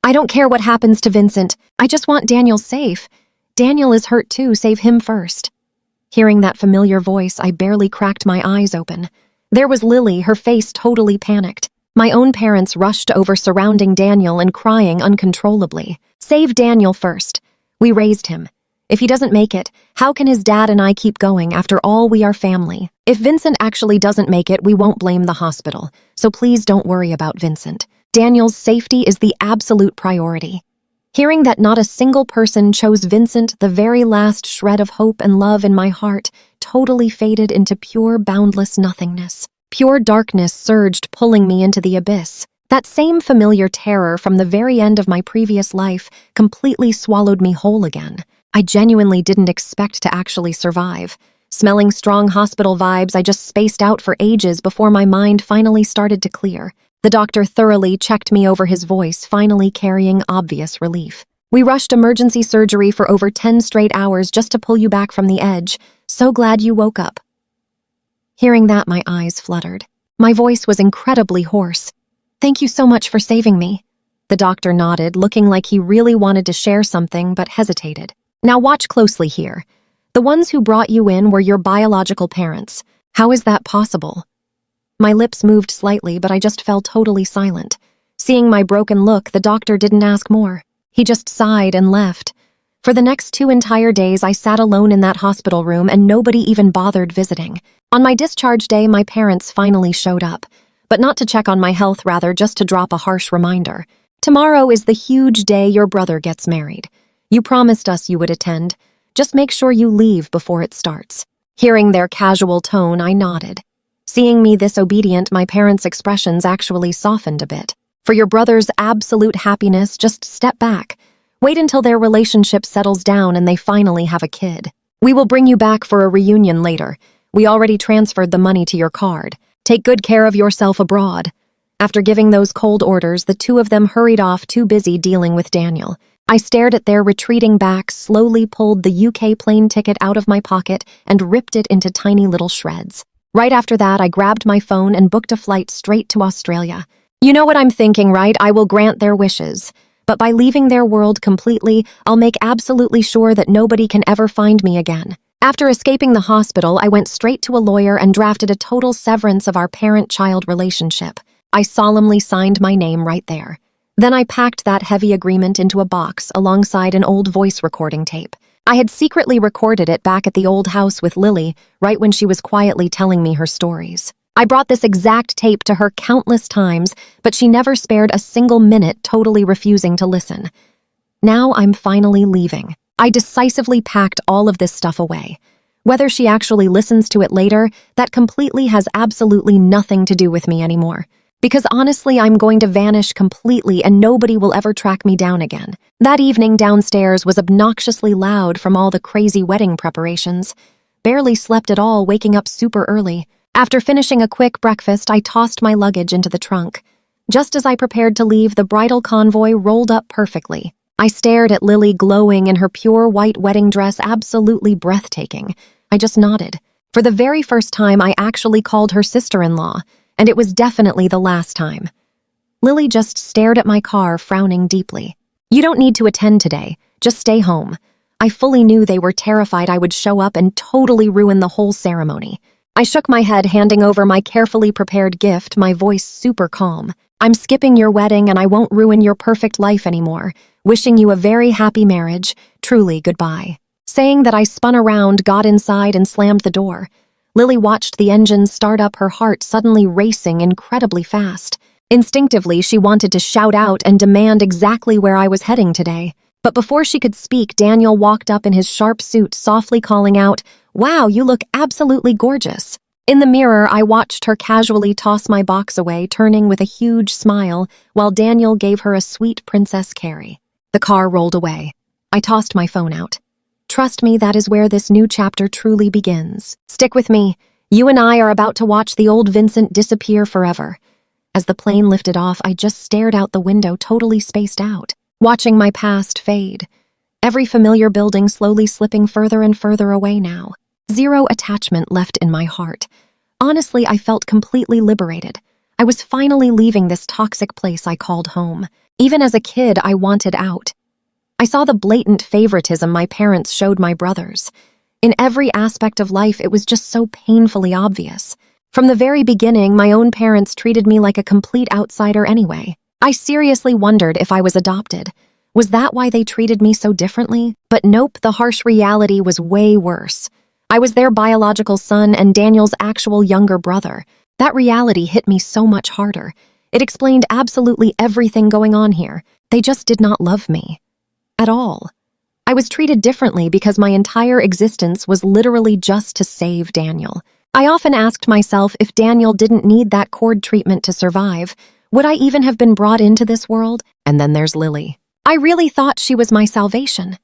I don't care what happens to Vincent. I just want Daniel safe. Daniel is hurt too. Save him first. Hearing that familiar voice, I barely cracked my eyes open. There was Lily, her face totally panicked. My own parents rushed over, surrounding Daniel and crying uncontrollably. Save Daniel first. We raised him. If he doesn't make it, how can his dad and I keep going? After all, we are family. If Vincent actually doesn't make it, we won't blame the hospital. So please don't worry about Vincent. Daniel's safety is the absolute priority. Hearing that not a single person chose Vincent, the very last shred of hope and love in my heart totally faded into pure, boundless nothingness. Pure darkness surged, pulling me into the abyss. That same familiar terror from the very end of my previous life completely swallowed me whole again. I genuinely didn't expect to actually survive. Smelling strong hospital vibes, I just spaced out for ages before my mind finally started to clear. The doctor thoroughly checked me over, his voice finally carrying obvious relief. We rushed emergency surgery for over 10 straight hours just to pull you back from the edge. So glad you woke up. Hearing that, my eyes fluttered. My voice was incredibly hoarse. Thank you so much for saving me. The doctor nodded, looking like he really wanted to share something but hesitated. Now watch closely here. The ones who brought you in were your biological parents. How is that possible? My lips moved slightly, but I just fell totally silent. Seeing my broken look, the doctor didn't ask more. He just sighed and left. For the next 2 entire days, I sat alone in that hospital room and nobody even bothered visiting. On my discharge day, my parents finally showed up. But not to check on my health, rather just to drop a harsh reminder. Tomorrow is the huge day your brother gets married. You promised us you would attend. Just make sure you leave before it starts. Hearing their casual tone, I nodded. Seeing me this obedient, my parents' expressions actually softened a bit. For your brother's absolute happiness, just step back. Wait until their relationship settles down and they finally have a kid. We will bring you back for a reunion later. We already transferred the money to your card. Take good care of yourself abroad. After giving those cold orders, the two of them hurried off, too busy dealing with Daniel. I stared at their retreating backs, slowly pulled the UK plane ticket out of my pocket and ripped it into tiny little shreds. Right after that, I grabbed my phone and booked a flight straight to Australia. You know what I'm thinking, right? I will grant their wishes. But by leaving their world completely, I'll make absolutely sure that nobody can ever find me again. After escaping the hospital, I went straight to a lawyer and drafted a total severance of our parent-child relationship. I solemnly signed my name right there. Then I packed that heavy agreement into a box alongside an old voice recording tape. I had secretly recorded it back at the old house with Lily, right when she was quietly telling me her stories. I brought this exact tape to her countless times, but she never spared a single minute, totally refusing to listen. Now I'm finally leaving. I decisively packed all of this stuff away. Whether she actually listens to it later, that completely has absolutely nothing to do with me anymore. Because honestly, I'm going to vanish completely and nobody will ever track me down again. That evening downstairs was obnoxiously loud from all the crazy wedding preparations. Barely slept at all, waking up super early. After finishing a quick breakfast, I tossed my luggage into the trunk. Just as I prepared to leave, the bridal convoy rolled up perfectly. I stared at Lily glowing in her pure white wedding dress, absolutely breathtaking. I just nodded. For the very first time, I actually called her sister-in-law, and it was definitely the last time. Lily just stared at my car, frowning deeply. You don't need to attend today. Just stay home. I fully knew they were terrified I would show up and totally ruin the whole ceremony. I shook my head, handing over my carefully prepared gift, my voice super calm. I'm skipping your wedding and I won't ruin your perfect life anymore. Wishing you a very happy marriage. Truly, goodbye. Saying that, I spun around, got inside, and slammed the door. Lily watched the engine start up, her heart suddenly racing incredibly fast. Instinctively, she wanted to shout out and demand exactly where I was heading today. But before she could speak, Daniel walked up in his sharp suit, softly calling out, "Wow, you look absolutely gorgeous." In the mirror, I watched her casually toss my box away, turning with a huge smile, while Daniel gave her a sweet Princess Carrie. The car rolled away. I tossed my phone out. Trust me, that is where this new chapter truly begins. Stick with me. You and I are about to watch the old Vincent disappear forever. As the plane lifted off, I just stared out the window, totally spaced out, watching my past fade. Every familiar building slowly slipping further and further away now. Zero attachment left in my heart. Honestly, I felt completely liberated. I was finally leaving this toxic place I called home. Even as a kid, I wanted out. I saw the blatant favoritism my parents showed my brothers. In every aspect of life, it was just so painfully obvious. From the very beginning, my own parents treated me like a complete outsider anyway. I seriously wondered if I was adopted. Was that why they treated me so differently? But nope, the harsh reality was way worse. I was their biological son and Daniel's actual younger brother. That reality hit me so much harder. It explained absolutely everything going on here. They just did not love me. At all. I was treated differently because my entire existence was literally just to save Daniel. I often asked myself, if Daniel didn't need that cord treatment to survive, would I even have been brought into this world? And then there's Lily. I really thought she was my salvation.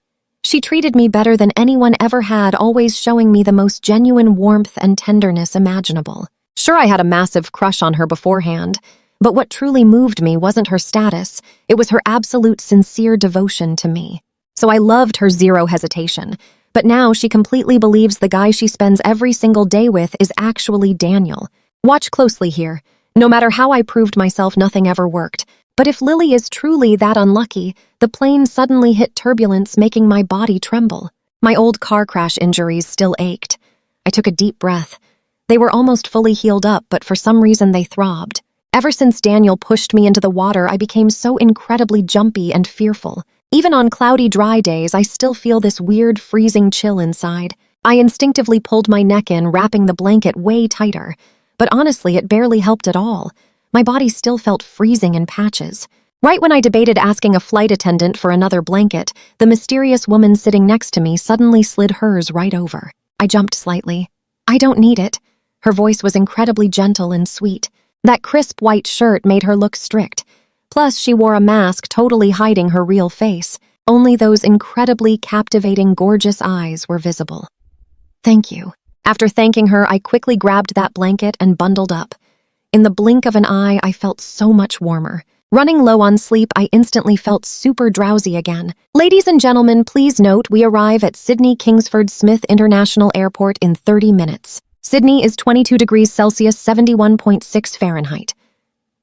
She treated me better than anyone ever had, always showing me the most genuine warmth and tenderness imaginable. Sure, I had a massive crush on her beforehand, but what truly moved me wasn't her status, it was her absolute sincere devotion to me. So I loved her zero hesitation, but now she completely believes the guy she spends every single day with is actually Daniel. Watch closely here. No matter how I proved myself, nothing ever worked. But if Lily is truly that unlucky, the plane suddenly hit turbulence, making my body tremble. My old car crash injuries still ached. I took a deep breath. They were almost fully healed up, but for some reason they throbbed. Ever since Daniel pushed me into the water, I became so incredibly jumpy and fearful. Even on cloudy, dry days, I still feel this weird, freezing chill inside. I instinctively pulled my neck in, wrapping the blanket way tighter. But honestly, it barely helped at all. My body still felt freezing in patches. Right when I debated asking a flight attendant for another blanket, the mysterious woman sitting next to me suddenly slid hers right over. I jumped slightly. "I don't need it." Her voice was incredibly gentle and sweet. That crisp white shirt made her look strict. Plus, she wore a mask totally hiding her real face. Only those incredibly captivating, gorgeous eyes were visible. "Thank you." After thanking her, I quickly grabbed that blanket and bundled up. In the blink of an eye, I felt so much warmer. Running low on sleep, I instantly felt super drowsy again. Ladies and gentlemen, please note we arrive at Sydney Kingsford Smith International Airport in 30 minutes. Sydney is 22 degrees Celsius, 71.6 Fahrenheit.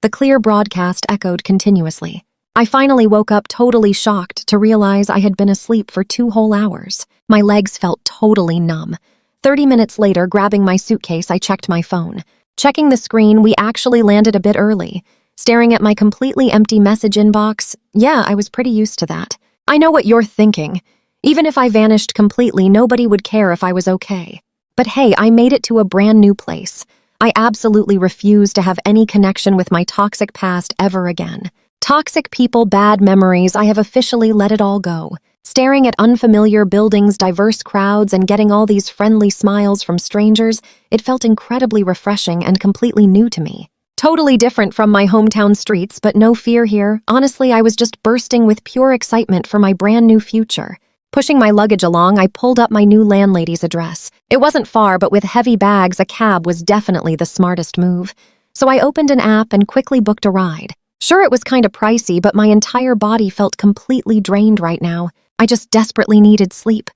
The clear broadcast echoed continuously. I finally woke up totally shocked to realize I had been asleep for 2 whole hours. My legs felt totally numb. 30 minutes later, grabbing my suitcase, I checked my phone. Checking the screen, we actually landed a bit early. Staring at my completely empty message inbox, yeah, I was pretty used to that. I know what you're thinking. Even if I vanished completely, nobody would care if I was okay. But hey, I made it to a brand new place. I absolutely refuse to have any connection with my toxic past ever again. Toxic people, bad memories, I have officially let it all go. Staring at unfamiliar buildings, diverse crowds, and getting all these friendly smiles from strangers, it felt incredibly refreshing and completely new to me. Totally different from my hometown streets, but no fear here. Honestly, I was just bursting with pure excitement for my brand new future. Pushing my luggage along, I pulled up my new landlady's address. It wasn't far, but with heavy bags, a cab was definitely the smartest move. So I opened an app and quickly booked a ride. Sure, it was kinda pricey, but my entire body felt completely drained right now. I just desperately needed sleep.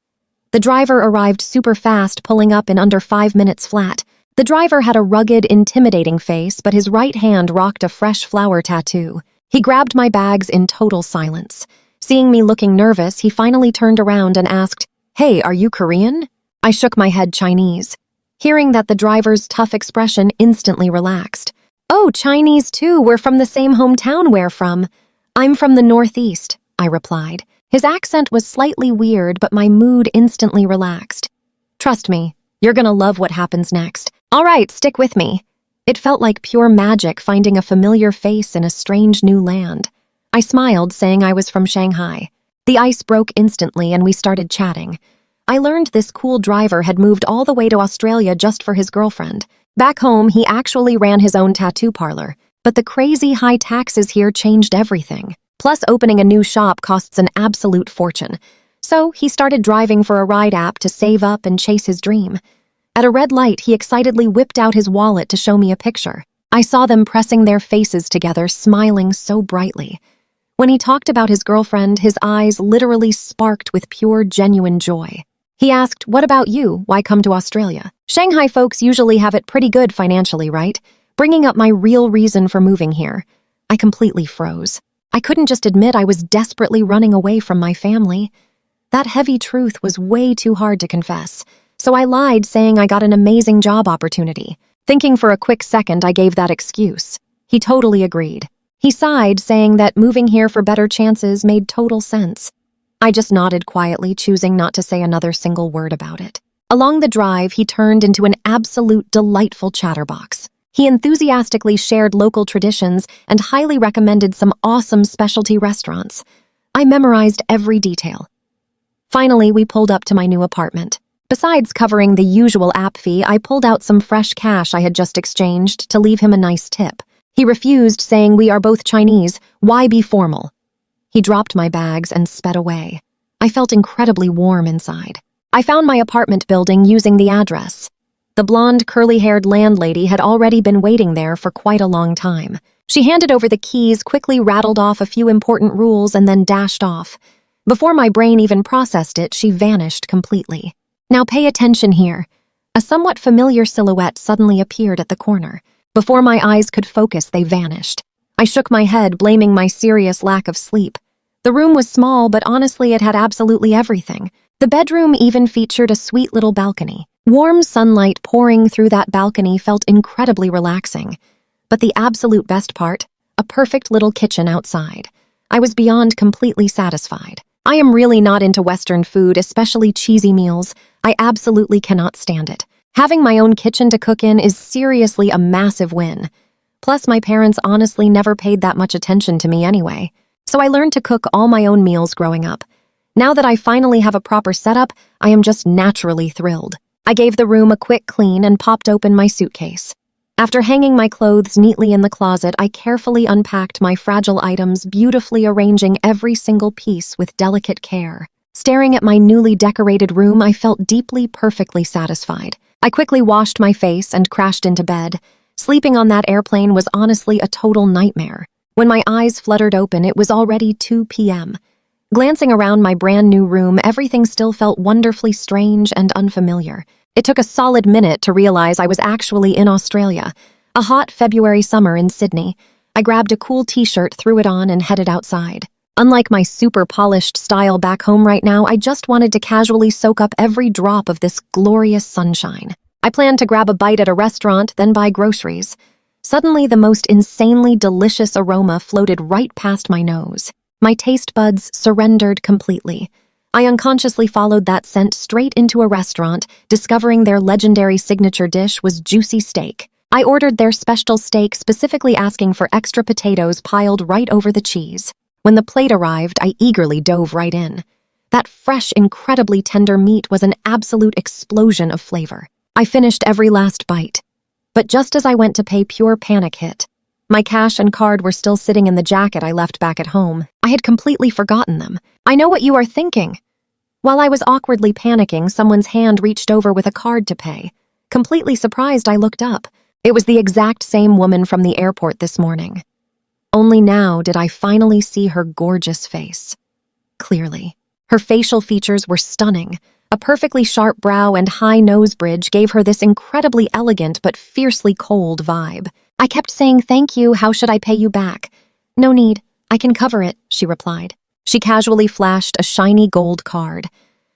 The driver arrived super fast, pulling up in under 5 minutes flat. The driver had a rugged, intimidating face, but his right hand rocked a fresh flower tattoo. He grabbed my bags in total silence. Seeing me looking nervous, he finally turned around and asked, "Hey, are you Korean?" I shook my head Chinese. Hearing that, the driver's tough expression instantly relaxed. "Oh, Chinese too, we're from the same hometown. Where from?" "I'm from the Northeast," I replied. His accent was slightly weird, but my mood instantly relaxed. "Trust me, you're gonna love what happens next. All right, stick with me." It felt like pure magic finding a familiar face in a strange new land. I smiled, saying I was from Shanghai. The ice broke instantly and we started chatting. I learned this cool driver had moved all the way to Australia just for his girlfriend. Back home, he actually ran his own tattoo parlor. But the crazy high taxes here changed everything. Plus, opening a new shop costs an absolute fortune. So he started driving for a ride app to save up and chase his dream. At a red light, he excitedly whipped out his wallet to show me a picture. I saw them pressing their faces together, smiling so brightly. When he talked about his girlfriend, his eyes literally sparked with pure, genuine joy. He asked, "What about you? Why come to Australia?" Shanghai folks usually have it pretty good financially, right? Bringing up my real reason for moving here. I completely froze. I couldn't just admit I was desperately running away from my family. That heavy truth was way too hard to confess, so I lied, saying I got an amazing job opportunity. Thinking for a quick second, I gave that excuse. He totally agreed. He sighed, saying that moving here for better chances made total sense. I just nodded quietly, choosing not to say another single word about it. Along the drive, he turned into an absolute delightful chatterbox. He enthusiastically shared local traditions and highly recommended some awesome specialty restaurants. I memorized every detail. Finally, we pulled up to my new apartment. Besides covering the usual app fee, I pulled out some fresh cash I had just exchanged to leave him a nice tip. He refused, saying, "We are both Chinese. Why be formal?" He dropped my bags and sped away. I felt incredibly warm inside. I found my apartment building using the address. The blonde, curly-haired landlady had already been waiting there for quite a long time. She handed over the keys, quickly rattled off a few important rules, and then dashed off. Before my brain even processed it, she vanished completely. Now pay attention here. A somewhat familiar silhouette suddenly appeared at the corner. Before my eyes could focus, they vanished. I shook my head, blaming my serious lack of sleep. The room was small, but honestly, it had absolutely everything. The bedroom even featured a sweet little balcony. Warm sunlight pouring through that balcony felt incredibly relaxing. But the absolute best part, a perfect little kitchen outside. I was beyond completely satisfied. I am really not into Western food, especially cheesy meals. I absolutely cannot stand it. Having my own kitchen to cook in is seriously a massive win. Plus, my parents honestly never paid that much attention to me anyway. So I learned to cook all my own meals growing up. Now that I finally have a proper setup, I am just naturally thrilled. I gave the room a quick clean and popped open my suitcase. After hanging my clothes neatly in the closet, I carefully unpacked my fragile items, beautifully arranging every single piece with delicate care. Staring at my newly decorated room, I felt deeply, perfectly satisfied. I quickly washed my face and crashed into bed. Sleeping on that airplane was honestly a total nightmare. When my eyes fluttered open, it was already 2 p.m. Glancing around my brand new room, everything still felt wonderfully strange and unfamiliar. It took a solid minute to realize I was actually in Australia, a hot February summer in Sydney. I grabbed a cool t-shirt, threw it on, and headed outside. Unlike my super polished style back home right now, I just wanted to casually soak up every drop of this glorious sunshine. I planned to grab a bite at a restaurant, then buy groceries. Suddenly, the most insanely delicious aroma floated right past my nose. My taste buds surrendered completely. I unconsciously followed that scent straight into a restaurant, discovering their legendary signature dish was juicy steak. I ordered their special steak, specifically asking for extra potatoes piled right over the cheese. When the plate arrived, I eagerly dove right in. That fresh, incredibly tender meat was an absolute explosion of flavor. I finished every last bite. But just as I went to pay, pure panic hit. My cash and card were still sitting in the jacket I left back at home. I had completely forgotten them. I know what you are thinking. While I was awkwardly panicking, someone's hand reached over with a card to pay. Completely surprised, I looked up. It was the exact same woman from the airport this morning. Only now did I finally see her gorgeous face. Clearly. Her facial features were stunning. A perfectly sharp brow and high nose bridge gave her this incredibly elegant but fiercely cold vibe. I kept saying, "Thank you, how should I pay you back?" "No need, I can cover it," she replied. She casually flashed a shiny gold card.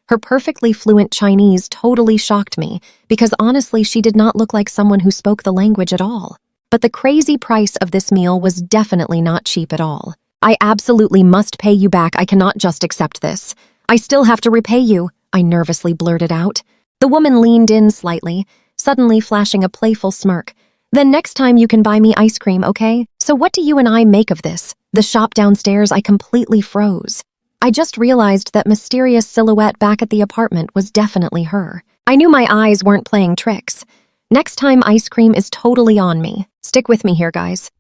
Her perfectly fluent Chinese totally shocked me, because honestly she did not look like someone who spoke the language at all. But the crazy price of this meal was definitely not cheap at all. "I absolutely must pay you back, I cannot just accept this. I still have to repay you," I nervously blurted out. The woman leaned in slightly, suddenly flashing a playful smirk. "Then next time you can buy me ice cream, okay? So what do you and I make of this?" The shop downstairs, I completely froze. I just realized that mysterious silhouette back at the apartment was definitely her. I knew my eyes weren't playing tricks. Next time ice cream is totally on me. Stick with me here, guys.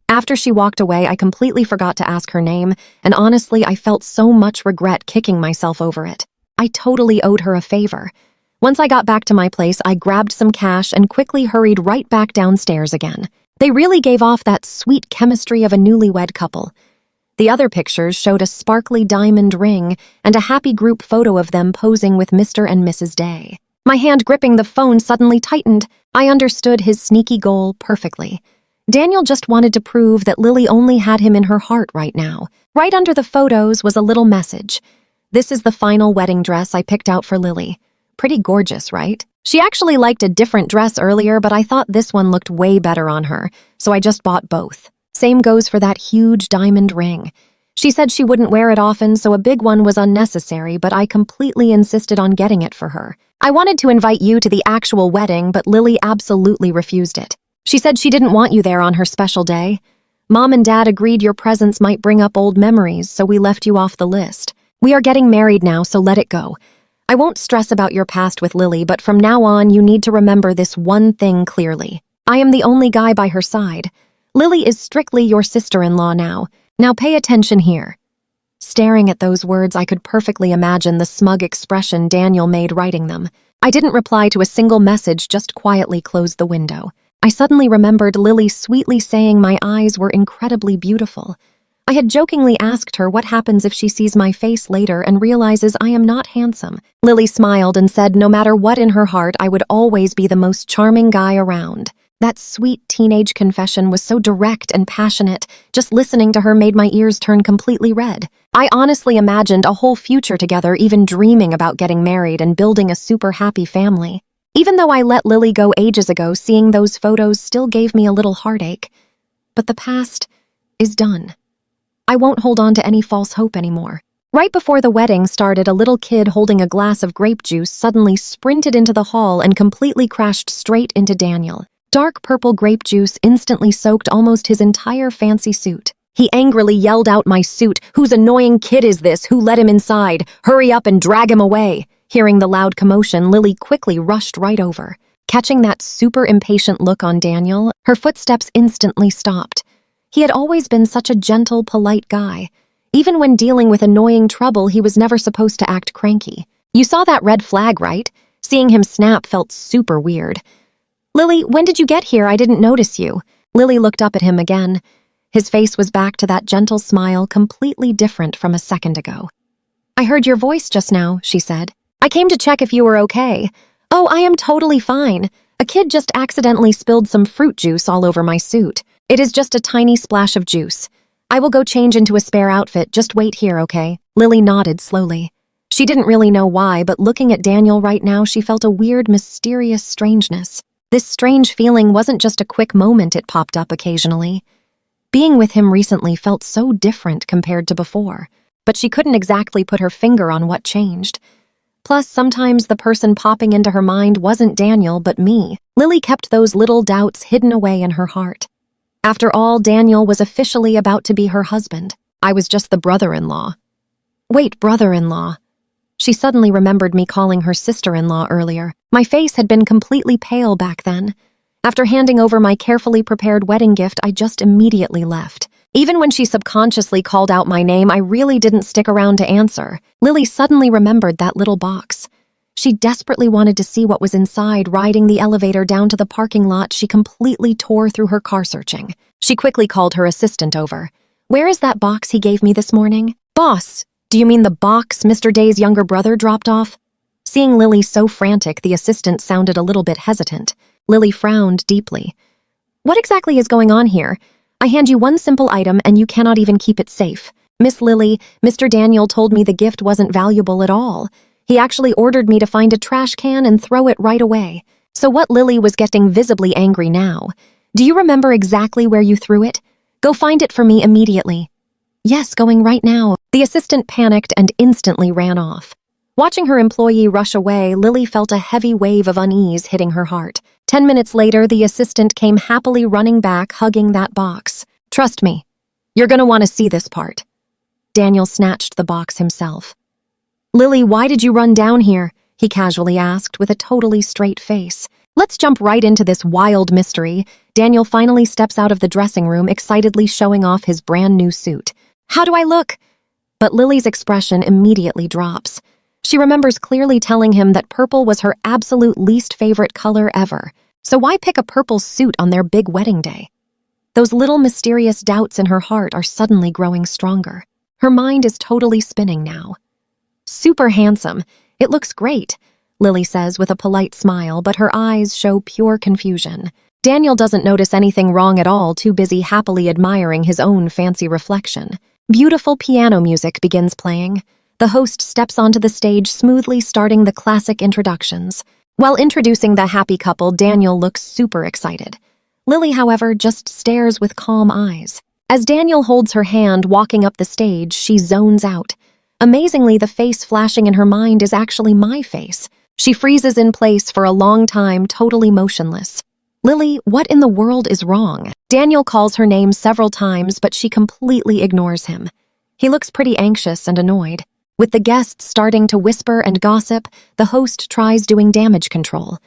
After she walked away, I completely forgot to ask her name, and honestly, I felt so much regret kicking myself over it. I totally owed her a favor. Once I got back to my place, I grabbed some cash and quickly hurried right back downstairs again. They really gave off that sweet chemistry of a newlywed couple. The other pictures showed a sparkly diamond ring and a happy group photo of them posing with Mr. and Mrs. Day. My hand gripping the phone suddenly tightened. I understood his sneaky goal perfectly. Daniel just wanted to prove that Lily only had him in her heart right now. Right under the photos was a little message. "This is the final wedding dress I picked out for Lily." Pretty gorgeous, right? She actually liked a different dress earlier, but I thought this one looked way better on her, so I just bought both. Same goes for that huge diamond ring. She said she wouldn't wear it often, so a big one was unnecessary, but I completely insisted on getting it for her. I wanted to invite you to the actual wedding, but Lily absolutely refused it. She said she didn't want you there on her special day. Mom and Dad agreed your presence might bring up old memories, so we left you off the list. We are getting married now, so let it go. I won't stress about your past with Lily, but from now on, you need to remember this one thing clearly. I am the only guy by her side. Lily is strictly your sister-in-law now. Now pay attention here." Staring at those words, I could perfectly imagine the smug expression Daniel made writing them. I didn't reply to a single message, just quietly closed the window. I suddenly remembered Lily sweetly saying my eyes were incredibly beautiful. I had jokingly asked her what happens if she sees my face later and realizes I am not handsome. Lily smiled and said no matter what in her heart, I would always be the most charming guy around. That sweet teenage confession was so direct and passionate. Just listening to her made my ears turn completely red. I honestly imagined a whole future together, even dreaming about getting married and building a super happy family. Even though I let Lily go ages ago, seeing those photos still gave me a little heartache. But the past is done. I won't hold on to any false hope anymore. Right before the wedding started, a little kid holding a glass of grape juice suddenly sprinted into the hall and completely crashed straight into Daniel. Dark purple grape juice instantly soaked almost his entire fancy suit. He angrily yelled out, "My suit! Whose annoying kid is this? Who let him inside? Hurry up and drag him away!" Hearing the loud commotion, Lily quickly rushed right over. Catching that super impatient look on Daniel, her footsteps instantly stopped. He had always been such a gentle, polite guy. Even when dealing with annoying trouble, he was never supposed to act cranky. You saw that red flag, right? Seeing him snap felt super weird. "Lily, when did you get here? I didn't notice you." Lily looked up at him again. His face was back to that gentle smile, completely different from a second ago. "I heard your voice just now," she said. "I came to check if you were okay." "Oh, I am totally fine. A kid just accidentally spilled some fruit juice all over my suit. It is just a tiny splash of juice. I will go change into a spare outfit. Just wait here, okay?" Lily nodded slowly. She didn't really know why, but looking at Daniel right now, she felt a weird, mysterious strangeness. This strange feeling wasn't just a quick moment, it popped up occasionally. Being with him recently felt so different compared to before, but she couldn't exactly put her finger on what changed. Plus, sometimes the person popping into her mind wasn't Daniel, but me. Lily kept those little doubts hidden away in her heart. After all, Daniel was officially about to be her husband. I was just the brother-in-law. Wait, brother-in-law. She suddenly remembered me calling her sister-in-law earlier. My face had been completely pale back then. After handing over my carefully prepared wedding gift, I just immediately left. Even when she subconsciously called out my name, I really didn't stick around to answer. Lily suddenly remembered that little box. She desperately wanted to see what was inside. Riding the elevator down to the parking lot, she completely tore through her car searching. She quickly called her assistant over. "Where is that box he gave me this morning?" "Boss, do you mean the box Mr. Day's younger brother dropped off?" Seeing Lily so frantic, the assistant sounded a little bit hesitant. Lily frowned deeply. "What exactly is going on here? I hand you one simple item and you cannot even keep it safe. Miss Lily, Mr. Daniel told me the gift wasn't valuable at all. He actually ordered me to find a trash can and throw it right away." So what? Lily was getting visibly angry now. "Do you remember exactly where you threw it? Go find it for me immediately." "Yes, going right now." The assistant panicked and instantly ran off. Watching her employee rush away, Lily felt a heavy wave of unease hitting her heart. 10 minutes later, the assistant came happily running back, hugging that box. "Trust me, you're gonna want to see this part." Daniel snatched the box himself. "Lily, why did you run down here?" he casually asked with a totally straight face. "Let's jump right into this wild mystery." Daniel finally steps out of the dressing room, excitedly showing off his brand new suit. "How do I look?" But Lily's expression immediately drops. She remembers clearly telling him that purple was her absolute least favorite color ever. So why pick a purple suit on their big wedding day? Those little mysterious doubts in her heart are suddenly growing stronger. Her mind is totally spinning now. "Super handsome. It looks great," Lily says with a polite smile, but her eyes show pure confusion. Daniel doesn't notice anything wrong at all, too busy happily admiring his own fancy reflection. Beautiful piano music begins playing. The host steps onto the stage, smoothly starting the classic introductions. While introducing the happy couple, Daniel looks super excited. Lily, however, just stares with calm eyes. As Daniel holds her hand walking up the stage, she zones out. Amazingly, the face flashing in her mind is actually my face. She freezes in place for a long time, totally motionless. "Lily, what in the world is wrong?" Daniel calls her name several times, but she completely ignores him. He looks pretty anxious and annoyed. With the guests starting to whisper and gossip, the host tries doing damage control.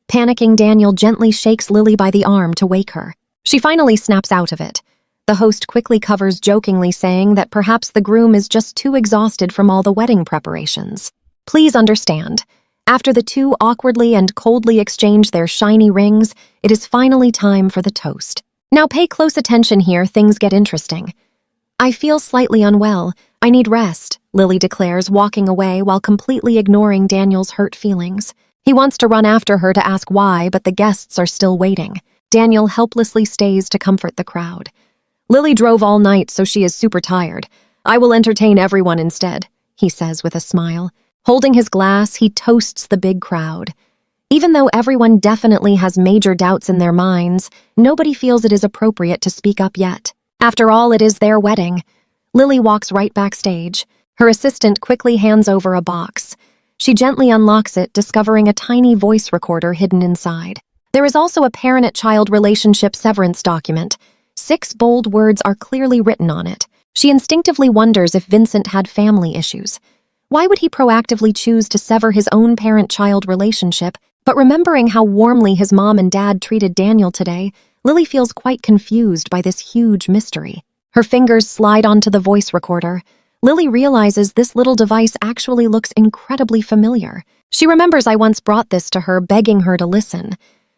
Panicking, Daniel gently shakes Lily by the arm to wake her. She finally snaps out of it. The host quickly covers, jokingly saying that perhaps the groom is just too exhausted from all the wedding preparations. "Please understand. After the two awkwardly and coldly exchange their shiny rings, it is finally time for the toast. Now pay close attention here, things get interesting." "I feel slightly unwell. I need rest," Lily declares, walking away while completely ignoring Daniel's hurt feelings. He wants to run after her to ask why, but the guests are still waiting. Daniel helplessly stays to comfort the crowd. "Lily drove all night, so she is super tired. I will entertain everyone instead," he says with a smile. Holding his glass, he toasts the big crowd. Even though everyone definitely has major doubts in their minds, nobody feels it is appropriate to speak up yet. After all, it is their wedding. Lily walks right backstage. Her assistant quickly hands over a box. She gently unlocks it, discovering a tiny voice recorder hidden inside. There is also a parent-child relationship severance document. 6 bold words are clearly written on it. She instinctively wonders if Vincent had family issues. Why would he proactively choose to sever his own parent-child relationship? But remembering how warmly his mom and dad treated Daniel today, Lily feels quite confused by this huge mystery. Her fingers slide onto the voice recorder. Lily realizes this little device actually looks incredibly familiar. She remembers I once brought this to her, begging her to listen.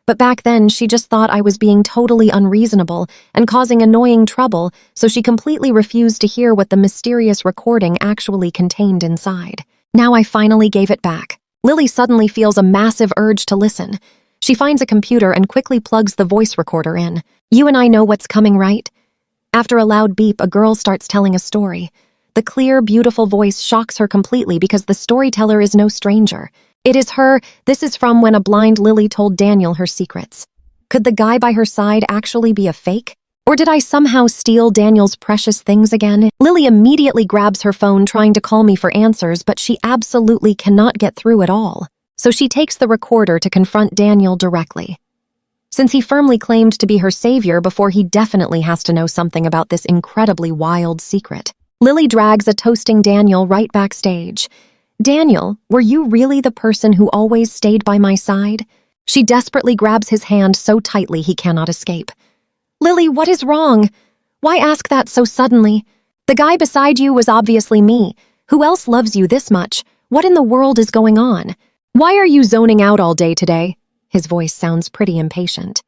But back then, she just thought I was being totally unreasonable and causing annoying trouble, so she completely refused to hear what the mysterious recording actually contained inside. Now I finally gave it back. Lily suddenly feels a massive urge to listen. She finds a computer and quickly plugs the voice recorder in. You and I know what's coming, right? After a loud beep, a girl starts telling a story. The clear, beautiful voice shocks her completely because the storyteller is no stranger. It is her. This is from when a blind Lily told Daniel her secrets. Could the guy by her side actually be a fake? Or did I somehow steal Daniel's precious things again? Lily immediately grabs her phone trying to call me for answers, but she absolutely cannot get through at all. So she takes the recorder to confront Daniel directly. Since he firmly claimed to be her savior before, he definitely has to know something about this incredibly wild secret. Lily drags a toasting Daniel right backstage. Daniel, were you really the person who always stayed by my side? She desperately grabs his hand so tightly he cannot escape. Lily, what is wrong? Why ask that so suddenly? The guy beside you was obviously me. Who else loves you this much? What in the world is going on? Why are you zoning out all day today? His voice sounds pretty impatient.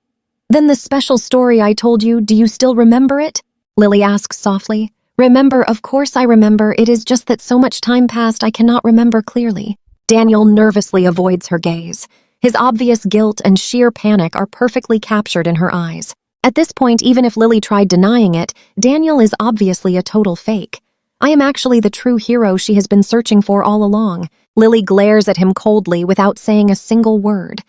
Then the special story I told you, do you still remember it? Lily asks softly. Remember, of course I remember. It is just that so much time passed I cannot remember clearly. Daniel nervously avoids her gaze. His obvious guilt and sheer panic are perfectly captured in her eyes. At this point, even if Lily tried denying it, Daniel is obviously a total fake. I am actually the true hero she has been searching for all along. Lily glares at him coldly without saying a single word.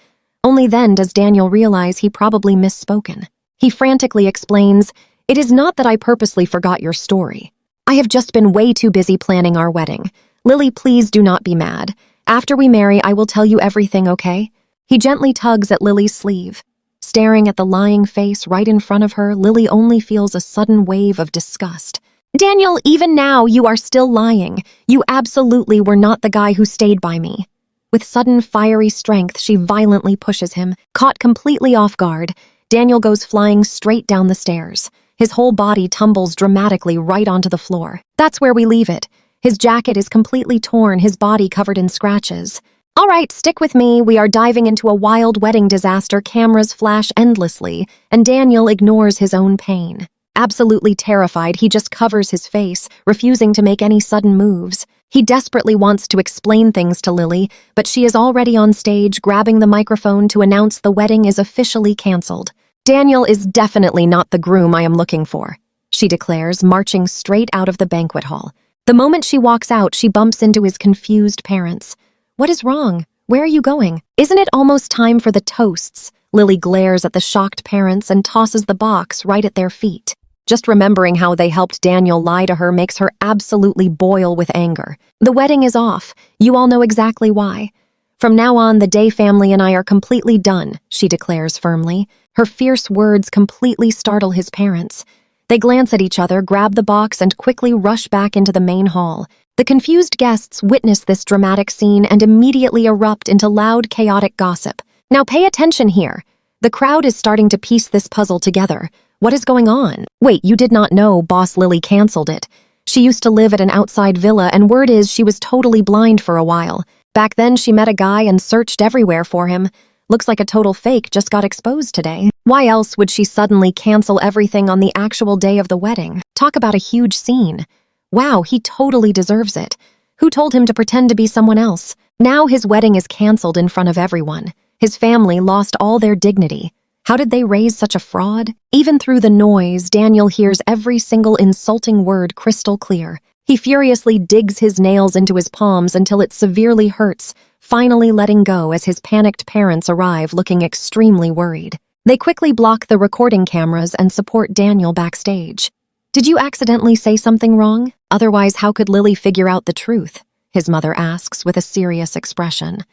Only then does Daniel realize he probably misspoken. He frantically explains, "It is not that I purposely forgot your story. I have just been way too busy planning our wedding. Lily, please do not be mad. After we marry, I will tell you everything, okay?" He gently tugs at Lily's sleeve. Staring at the lying face right in front of her, Lily only feels a sudden wave of disgust. Daniel, even now, you are still lying. You absolutely were not the guy who stayed by me. With sudden fiery strength, she violently pushes him. Caught completely off guard, Daniel goes flying straight down the stairs. His whole body tumbles dramatically right onto the floor. That's where we leave it. His jacket is completely torn, his body covered in scratches. All right, stick with me. We are diving into a wild wedding disaster. Cameras flash endlessly, and Daniel ignores his own pain. Absolutely terrified, he just covers his face, refusing to make any sudden moves. He desperately wants to explain things to Lily, but she is already on stage, grabbing the microphone to announce the wedding is officially canceled. Daniel is definitely not the groom I am looking for, she declares, marching straight out of the banquet hall. The moment she walks out, she bumps into his confused parents. What is wrong? Where are you going? Isn't it almost time for the toasts? Lily glares at the shocked parents and tosses the box right at their feet. Just remembering how they helped Daniel lie to her makes her absolutely boil with anger. The wedding is off. You all know exactly why. From now on, the Day family and I are completely done, she declares firmly. Her fierce words completely startle his parents. They glance at each other, grab the box, and quickly rush back into the main hall. The confused guests witness this dramatic scene and immediately erupt into loud, chaotic gossip. Now pay attention here. The crowd is starting to piece this puzzle together. What is going on? Wait, you did not know Boss Lily canceled it. She used to live at an outside villa, and word is she was totally blind for a while. Back then, she met a guy and searched everywhere for him. Looks like a total fake just got exposed today. Why else would she suddenly cancel everything on the actual day of the wedding? Talk about a huge scene. Wow, he totally deserves it. Who told him to pretend to be someone else? Now his wedding is canceled in front of everyone. His family lost all their dignity. How did they raise such a fraud? Even through the noise, Daniel hears every single insulting word crystal clear. He furiously digs his nails into his palms until it severely hurts, finally letting go as his panicked parents arrive looking extremely worried. They quickly block the recording cameras and support Daniel backstage. Did you accidentally say something wrong? Otherwise, how could Lily figure out the truth? His mother asks with a serious expression.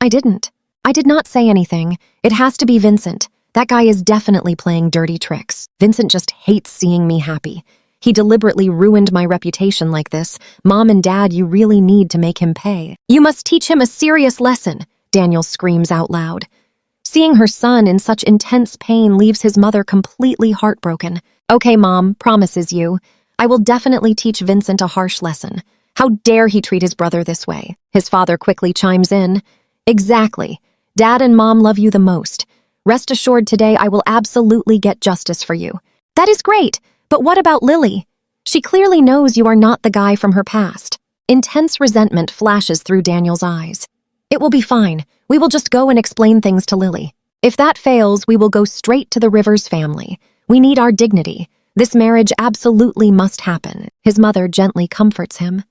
I didn't. I did not say anything. It has to be Vincent. That guy is definitely playing dirty tricks. Vincent just hates seeing me happy. He deliberately ruined my reputation like this. Mom and Dad, you really need to make him pay. You must teach him a serious lesson, Daniel screams out loud. Seeing her son in such intense pain leaves his mother completely heartbroken. Okay, Mom, promises you. I will definitely teach Vincent a harsh lesson. How dare he treat his brother this way? His father quickly chimes in. Exactly. Dad and Mom love you the most. Rest assured today I will absolutely get justice for you. That is great, but what about Lily? She clearly knows you are not the guy from her past. Intense resentment flashes through Daniel's eyes. It will be fine. We will just go and explain things to Lily. If that fails, we will go straight to the Rivers family. We need our dignity. This marriage absolutely must happen. His mother gently comforts him.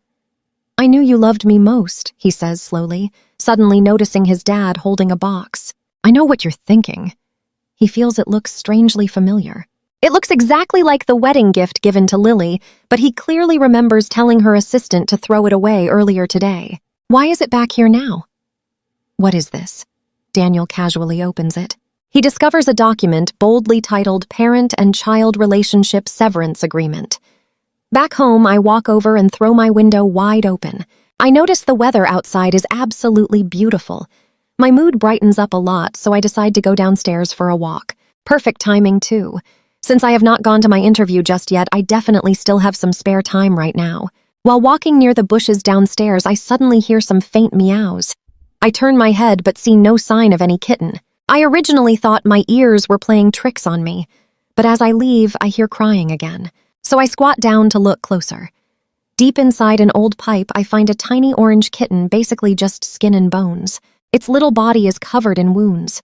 I knew you loved me most, he says slowly, suddenly noticing his dad holding a box. I know what you're thinking. He feels it looks strangely familiar. It looks exactly like the wedding gift given to Lily, but he clearly remembers telling her assistant to throw it away earlier today. Why is it back here now? What is this? Daniel casually opens it. He discovers a document boldly titled Parent and Child Relationship Severance Agreement. Back home, I walk over and throw my window wide open. I notice the weather outside is absolutely beautiful. My mood brightens up a lot, so I decide to go downstairs for a walk. Perfect timing, too. Since I have not gone to my interview just yet, I definitely still have some spare time right now. While walking near the bushes downstairs, I suddenly hear some faint meows. I turn my head but see no sign of any kitten. I originally thought my ears were playing tricks on me, but as I leave, I hear crying again. So I squat down to look closer. Deep inside an old pipe, I find a tiny orange kitten, basically just skin and bones. Its little body is covered in wounds.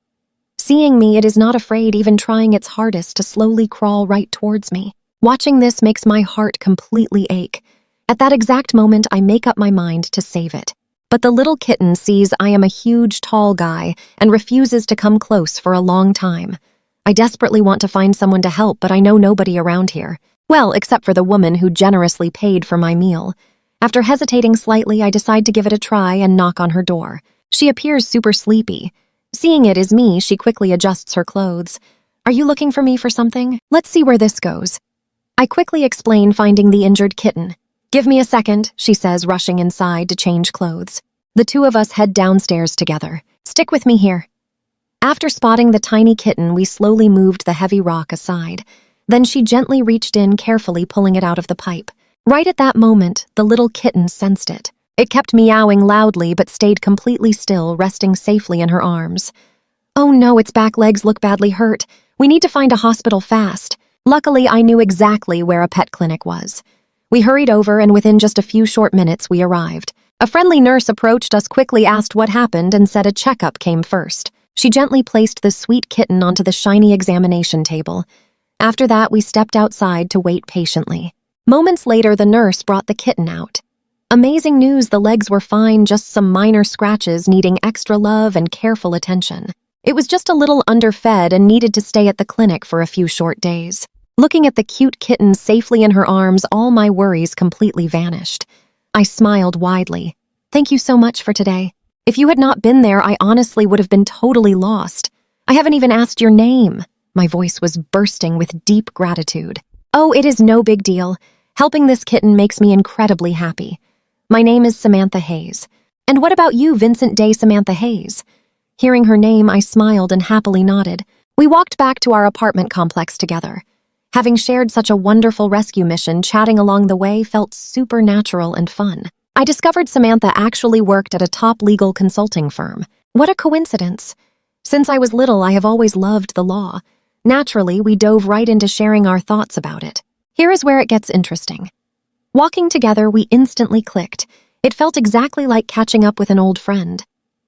Seeing me, it is not afraid, even trying its hardest to slowly crawl right towards me. Watching this makes my heart completely ache. At that exact moment, I make up my mind to save it. But the little kitten sees I am a huge, tall guy and refuses to come close for a long time. I desperately want to find someone to help, but I know nobody around here. Well, except for the woman who generously paid for my meal. After hesitating slightly, I decide to give it a try and knock on her door. She appears super sleepy. Seeing it is me, she quickly adjusts her clothes. Are you looking for me for something? Let's see where this goes. I quickly explain finding the injured kitten. Give me a second, she says, rushing inside to change clothes. The two of us head downstairs together. Stick with me here. After spotting the tiny kitten, we slowly moved the heavy rock aside. Then she gently reached in, carefully pulling it out of the pipe. Right at that moment, the little kitten sensed it. It kept meowing loudly but stayed completely still, resting safely in her arms. Oh no, its back legs look badly hurt. We need to find a hospital fast. Luckily, I knew exactly where a pet clinic was. We hurried over, and within just a few short minutes, we arrived. A friendly nurse approached us, quickly asked what happened, and said a checkup came first. She gently placed the sweet kitten onto the shiny examination table. After that, we stepped outside to wait patiently. Moments later, the nurse brought the kitten out. Amazing news, the legs were fine, just some minor scratches needing extra love and careful attention. It was just a little underfed and needed to stay at the clinic for a few short days. Looking at the cute kitten safely in her arms, all my worries completely vanished. I smiled widely. Thank you so much for today. If you had not been there, I honestly would have been totally lost. I haven't even asked your name. My voice was bursting with deep gratitude. Oh, it is no big deal. Helping this kitten makes me incredibly happy. My name is Samantha Hayes. And what about you, Vincent Day Samantha Hayes? Hearing her name, I smiled and happily nodded. We walked back to our apartment complex together. Having shared such a wonderful rescue mission, chatting along the way felt supernatural and fun. I discovered Samantha actually worked at a top legal consulting firm. What a coincidence. Since I was little, I have always loved the law. Naturally, we dove right into sharing our thoughts about it. Here is where it gets interesting. Walking together, we instantly clicked. It felt exactly like catching up with an old friend.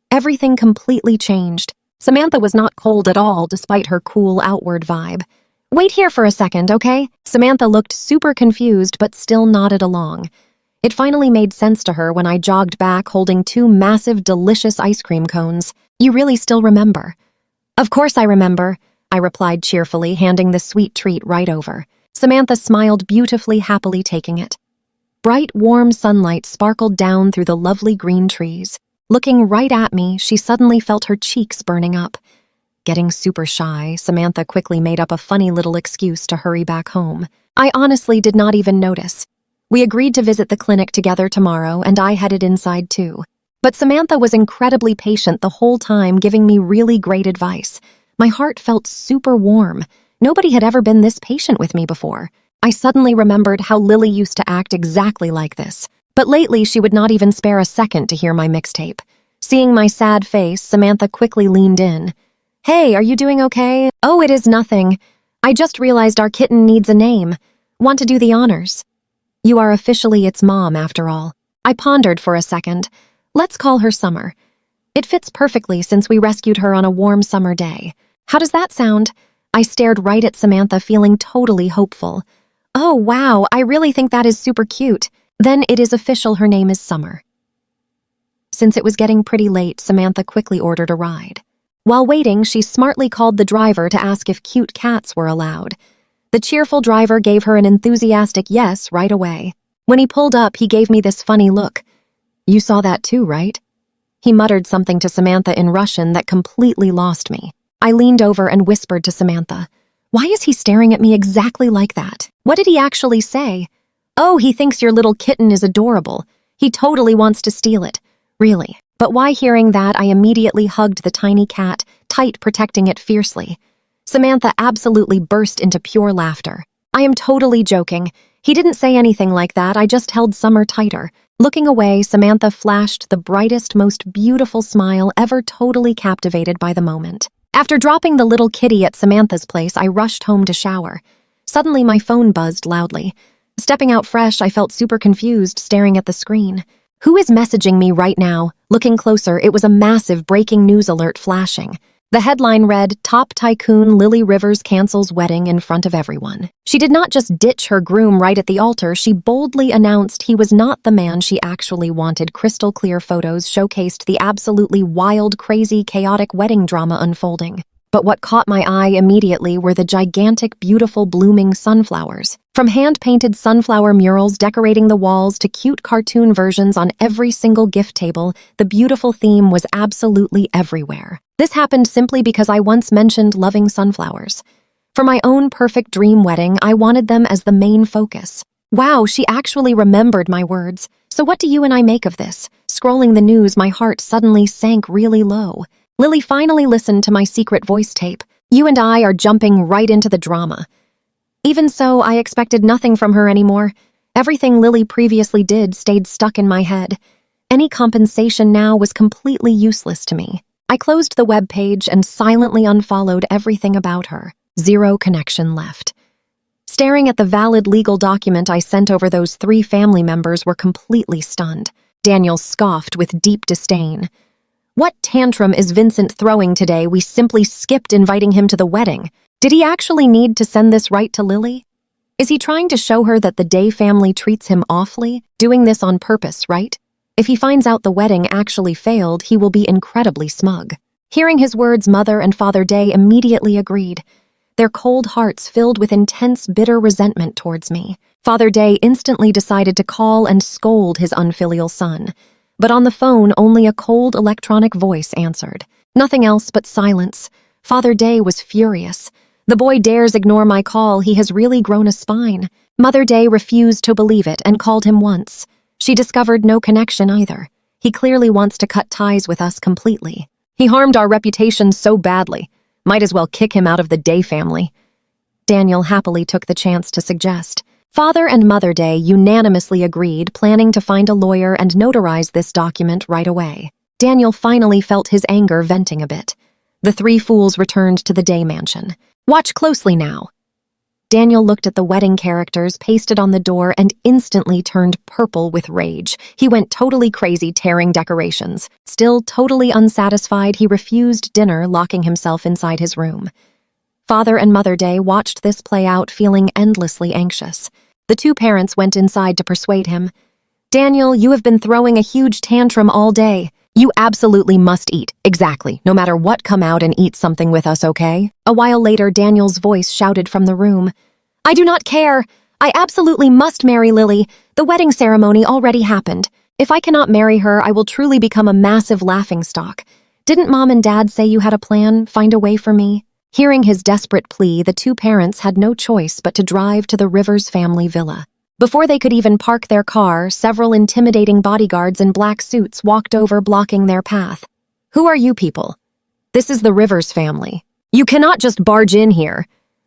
Everything completely changed. Samantha was not cold at all, despite her cool outward vibe. Wait here for a second, okay? Samantha looked super confused, but still nodded along. It finally made sense to her when I jogged back holding two massive, delicious ice cream cones. You really still remember? Of course I remember, I replied cheerfully, handing the sweet treat right over. Samantha smiled beautifully, happily taking it. Bright, warm sunlight sparkled down through the lovely green trees. Looking right at me, she suddenly felt her cheeks burning up. Getting super shy, Samantha quickly made up a funny little excuse to hurry back home. I honestly did not even notice. We agreed to visit the clinic together tomorrow, and I headed inside too. But Samantha was incredibly patient the whole time, giving me really great advice. My heart felt super warm. Nobody had ever been this patient with me before. I suddenly remembered how Lily used to act exactly like this. But lately, she would not even spare a second to hear my mixtape. Seeing my sad face, Samantha quickly leaned in. Hey, are you doing okay? Oh, it is nothing. I just realized our kitten needs a name. Want to do the honors? You are officially its mom, after all. I pondered for a second. Let's call her Summer. It fits perfectly since we rescued her on a warm summer day. How does that sound? I stared right at Samantha, feeling totally hopeful. Oh, wow, I really think that is super cute. Then it is official, her name is Summer. Since it was getting pretty late, Samantha quickly ordered a ride. While waiting, she smartly called the driver to ask if cute cats were allowed. The cheerful driver gave her an enthusiastic yes right away. When he pulled up, he gave me this funny look. You saw that too, right? He muttered something to Samantha in Russian that completely lost me. I leaned over and whispered to Samantha, "Why is he staring at me exactly like that? What did he actually say?" "Oh, he thinks your little kitten is adorable. He totally wants to steal it." Really. But why hearing that, I immediately hugged the tiny cat, tight protecting it fiercely. Samantha absolutely burst into pure laughter. I am totally joking. He didn't say anything like that, I just held Summer tighter. Looking away, Samantha flashed the brightest, most beautiful smile ever, totally captivated by the moment. After dropping the little kitty at Samantha's place, I rushed home to shower. Suddenly, my phone buzzed loudly. Stepping out fresh, I felt super confused, staring at the screen. Who is messaging me right now? Looking closer, it was a massive breaking news alert flashing. The headline read, "Top Tycoon Lily Rivers Cancels Wedding in Front of Everyone." She did not just ditch her groom right at the altar, she boldly announced he was not the man she actually wanted. Crystal clear photos showcased the absolutely wild, crazy, chaotic wedding drama unfolding. But what caught my eye immediately were the gigantic, beautiful, blooming sunflowers. From hand-painted sunflower murals decorating the walls to cute cartoon versions on every single gift table, the beautiful theme was absolutely everywhere. This happened simply because I once mentioned loving sunflowers. For my own perfect dream wedding, I wanted them as the main focus. Wow, she actually remembered my words. So what do you and I make of this? Scrolling the news, my heart suddenly sank really low. Lily finally listened to my secret voice tape. You and I are jumping right into the drama. Even so, I expected nothing from her anymore. Everything Lily previously did stayed stuck in my head. Any compensation now was completely useless to me. I closed the web page and silently unfollowed everything about her. Zero connection left. Staring at the valid legal document I sent over, those 3 family members were completely stunned. Daniel scoffed with deep disdain. What tantrum is Vincent throwing today? We simply skipped inviting him to the wedding. Did he actually need to send this right to Lily? Is he trying to show her that the Day family treats him awfully? Doing this on purpose, right? If he finds out the wedding actually failed, he will be incredibly smug. Hearing his words, Mother and Father Day immediately agreed. Their cold hearts filled with intense, bitter resentment towards me. Father Day instantly decided to call and scold his unfilial son. But on the phone, only a cold electronic voice answered. Nothing else but silence. Father Day was furious. The boy dares ignore my call. He has really grown a spine. Mother Day refused to believe it and called him once. She discovered no connection either. He clearly wants to cut ties with us completely. He harmed our reputation so badly. Might as well kick him out of the Day family. Daniel happily took the chance to suggest. Father and Mother Day unanimously agreed, planning to find a lawyer and notarize this document right away. Daniel finally felt his anger venting a bit. The 3 fools returned to the Day mansion. Watch closely now. Daniel looked at the wedding characters pasted on the door and instantly turned purple with rage. He went totally crazy, tearing decorations. Still totally unsatisfied, he refused dinner, locking himself inside his room. Father and Mother Day watched this play out, feeling endlessly anxious. The 2 parents went inside to persuade him. Daniel, you have been throwing a huge tantrum all day. You absolutely must eat. Exactly. No matter what, come out and eat something with us, okay? A while later, Daniel's voice shouted from the room. I do not care. I absolutely must marry Lily. The wedding ceremony already happened. If I cannot marry her, I will truly become a massive laughingstock. Didn't Mom and Dad say you had a plan? Find a way for me? Hearing his desperate plea, the 2 parents had no choice but to drive to the Rivers family villa. Before they could even park their car, several intimidating bodyguards in black suits walked over, blocking their path. Who are you people? This is the Rivers family. You cannot just barge in here.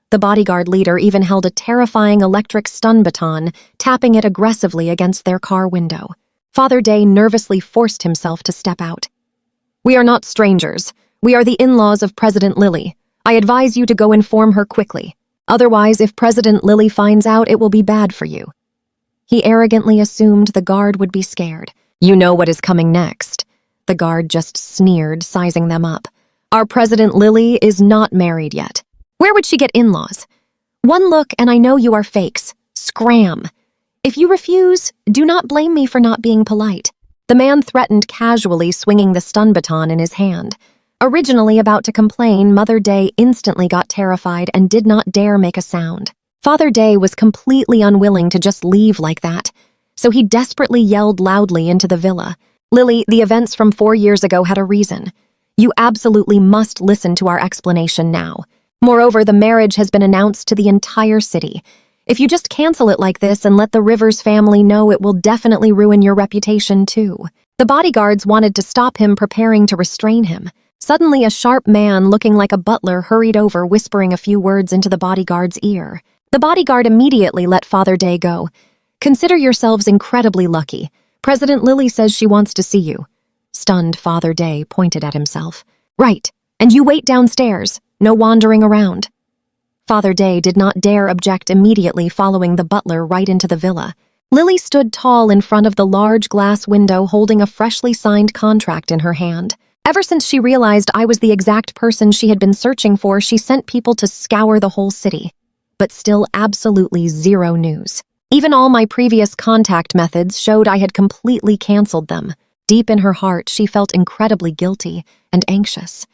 The bodyguard leader even held a terrifying electric stun baton, tapping it aggressively against their car window. Father Day nervously forced himself to step out. We are not strangers. We are the in-laws of President Lily. I advise you to go inform her quickly. Otherwise, if President Lily finds out, it will be bad for you." He arrogantly assumed the guard would be scared. "You know what is coming next." The guard just sneered, sizing them up. "Our President Lily is not married yet. Where would she get in-laws? One look and I know you are fakes. Scram. If you refuse, do not blame me for not being polite." The man threatened casually, swinging the stun baton in his hand. Originally about to complain, Mother Day instantly got terrified and did not dare make a sound. Father Day was completely unwilling to just leave like that, so he desperately yelled loudly into the villa. "Lily, the events from 4 years ago had a reason. You absolutely must listen to our explanation now. Moreover, the marriage has been announced to the entire city. If you just cancel it like this and let the Rivers family know, it will definitely ruin your reputation too." The bodyguards wanted to stop him, preparing to restrain him. Suddenly, a sharp man looking like a butler hurried over, whispering a few words into the bodyguard's ear. The bodyguard immediately let Father Day go. "Consider yourselves incredibly lucky. President Lily says she wants to see you." Stunned, Father Day pointed at himself. "Right, and you wait downstairs. No wandering around." Father Day did not dare object, immediately following the butler right into the villa. Lily stood tall in front of the large glass window, holding a freshly signed contract in her hand. Ever since she realized I was the exact person she had been searching for, she sent people to scour the whole city. But still absolutely zero news. Even all my previous contact methods showed I had completely canceled them. Deep in her heart, she felt incredibly guilty and anxious.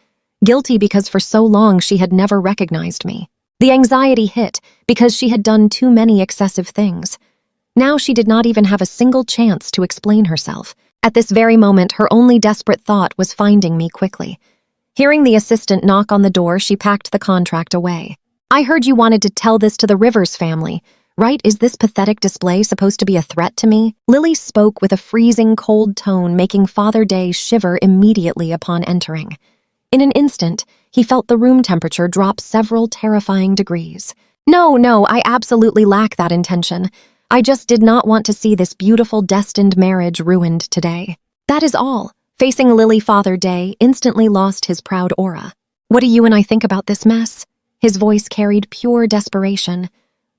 Guilty because for so long she had never recognized me. The anxiety hit because she had done too many excessive things. Now she did not even have a single chance to explain herself. At this very moment, her only desperate thought was finding me quickly. Hearing the assistant knock on the door, she packed the contract away. "I heard you wanted to tell this to the Rivers family, right? Is this pathetic display supposed to be a threat to me?" Lily spoke with a freezing, cold tone, making Father Day shiver immediately upon entering. In an instant, he felt the room temperature drop several terrifying degrees. No, I absolutely lack that intention. I just did not want to see this beautiful, destined marriage ruined today. That is all." Facing Lily, Father Day instantly lost his proud aura. "What do you and I think about this mess?" His voice carried pure desperation.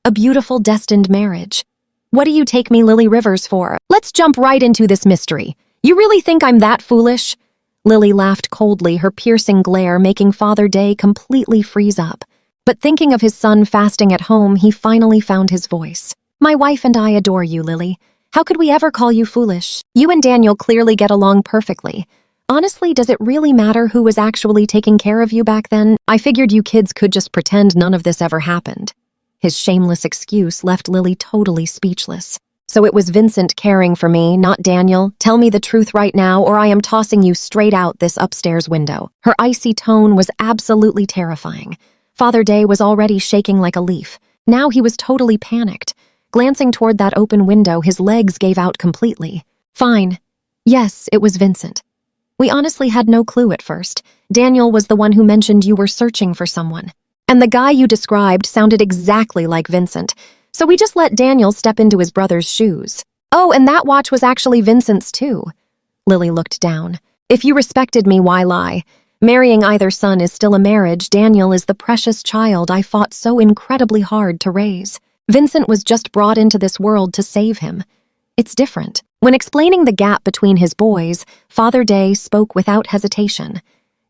"A beautiful, destined marriage. What do you take me, Lily Rivers, for? Let's jump right into this mystery. You really think I'm that foolish?" Lily laughed coldly, her piercing glare making Father Day completely freeze up. But thinking of his son fasting at home, he finally found his voice. "My wife and I adore you, Lily. How could we ever call you foolish? You and Daniel clearly get along perfectly. Honestly, does it really matter who was actually taking care of you back then? I figured you kids could just pretend none of this ever happened." His shameless excuse left Lily totally speechless. "So it was Vincent caring for me, not Daniel? Tell me the truth right now, or I am tossing you straight out this upstairs window." Her icy tone was absolutely terrifying. Father Day was already shaking like a leaf. Now he was totally panicked. Glancing toward that open window, his legs gave out completely. "Fine. Yes, it was Vincent. We honestly had no clue at first. Daniel was the one who mentioned you were searching for someone. And the guy you described sounded exactly like Vincent, so we just let Daniel step into his brother's shoes. Oh, and that watch was actually Vincent's too." Lily looked down. "If you respected me, why lie? Marrying either son is still a marriage. Daniel is the precious child I fought so incredibly hard to raise. Vincent was just brought into this world to save him. It's different." When explaining the gap between his boys, Father Day spoke without hesitation.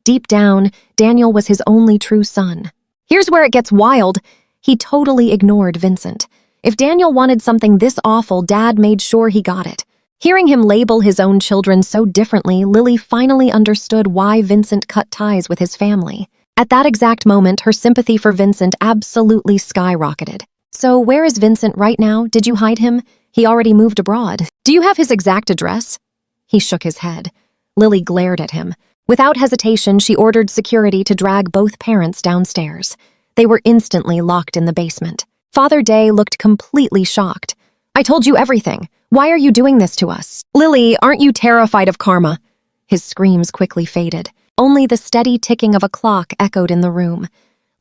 Deep down, Daniel was his only true son. Here's where it gets wild. He totally ignored Vincent. If Daniel wanted something this awful, Dad made sure he got it. Hearing him label his own children so differently, Lily finally understood why Vincent cut ties with his family. At that exact moment, her sympathy for Vincent absolutely skyrocketed. "So where is Vincent right now? Did you hide him? He already moved abroad. Do you have his exact address?" He shook his head. Lily glared at him. Without hesitation, she ordered security to drag both parents downstairs. They were instantly locked in the basement. Father Day looked completely shocked. "I told you everything. Why are you doing this to us? Lily, aren't you terrified of karma?" His screams quickly faded. Only the steady ticking of a clock echoed in the room.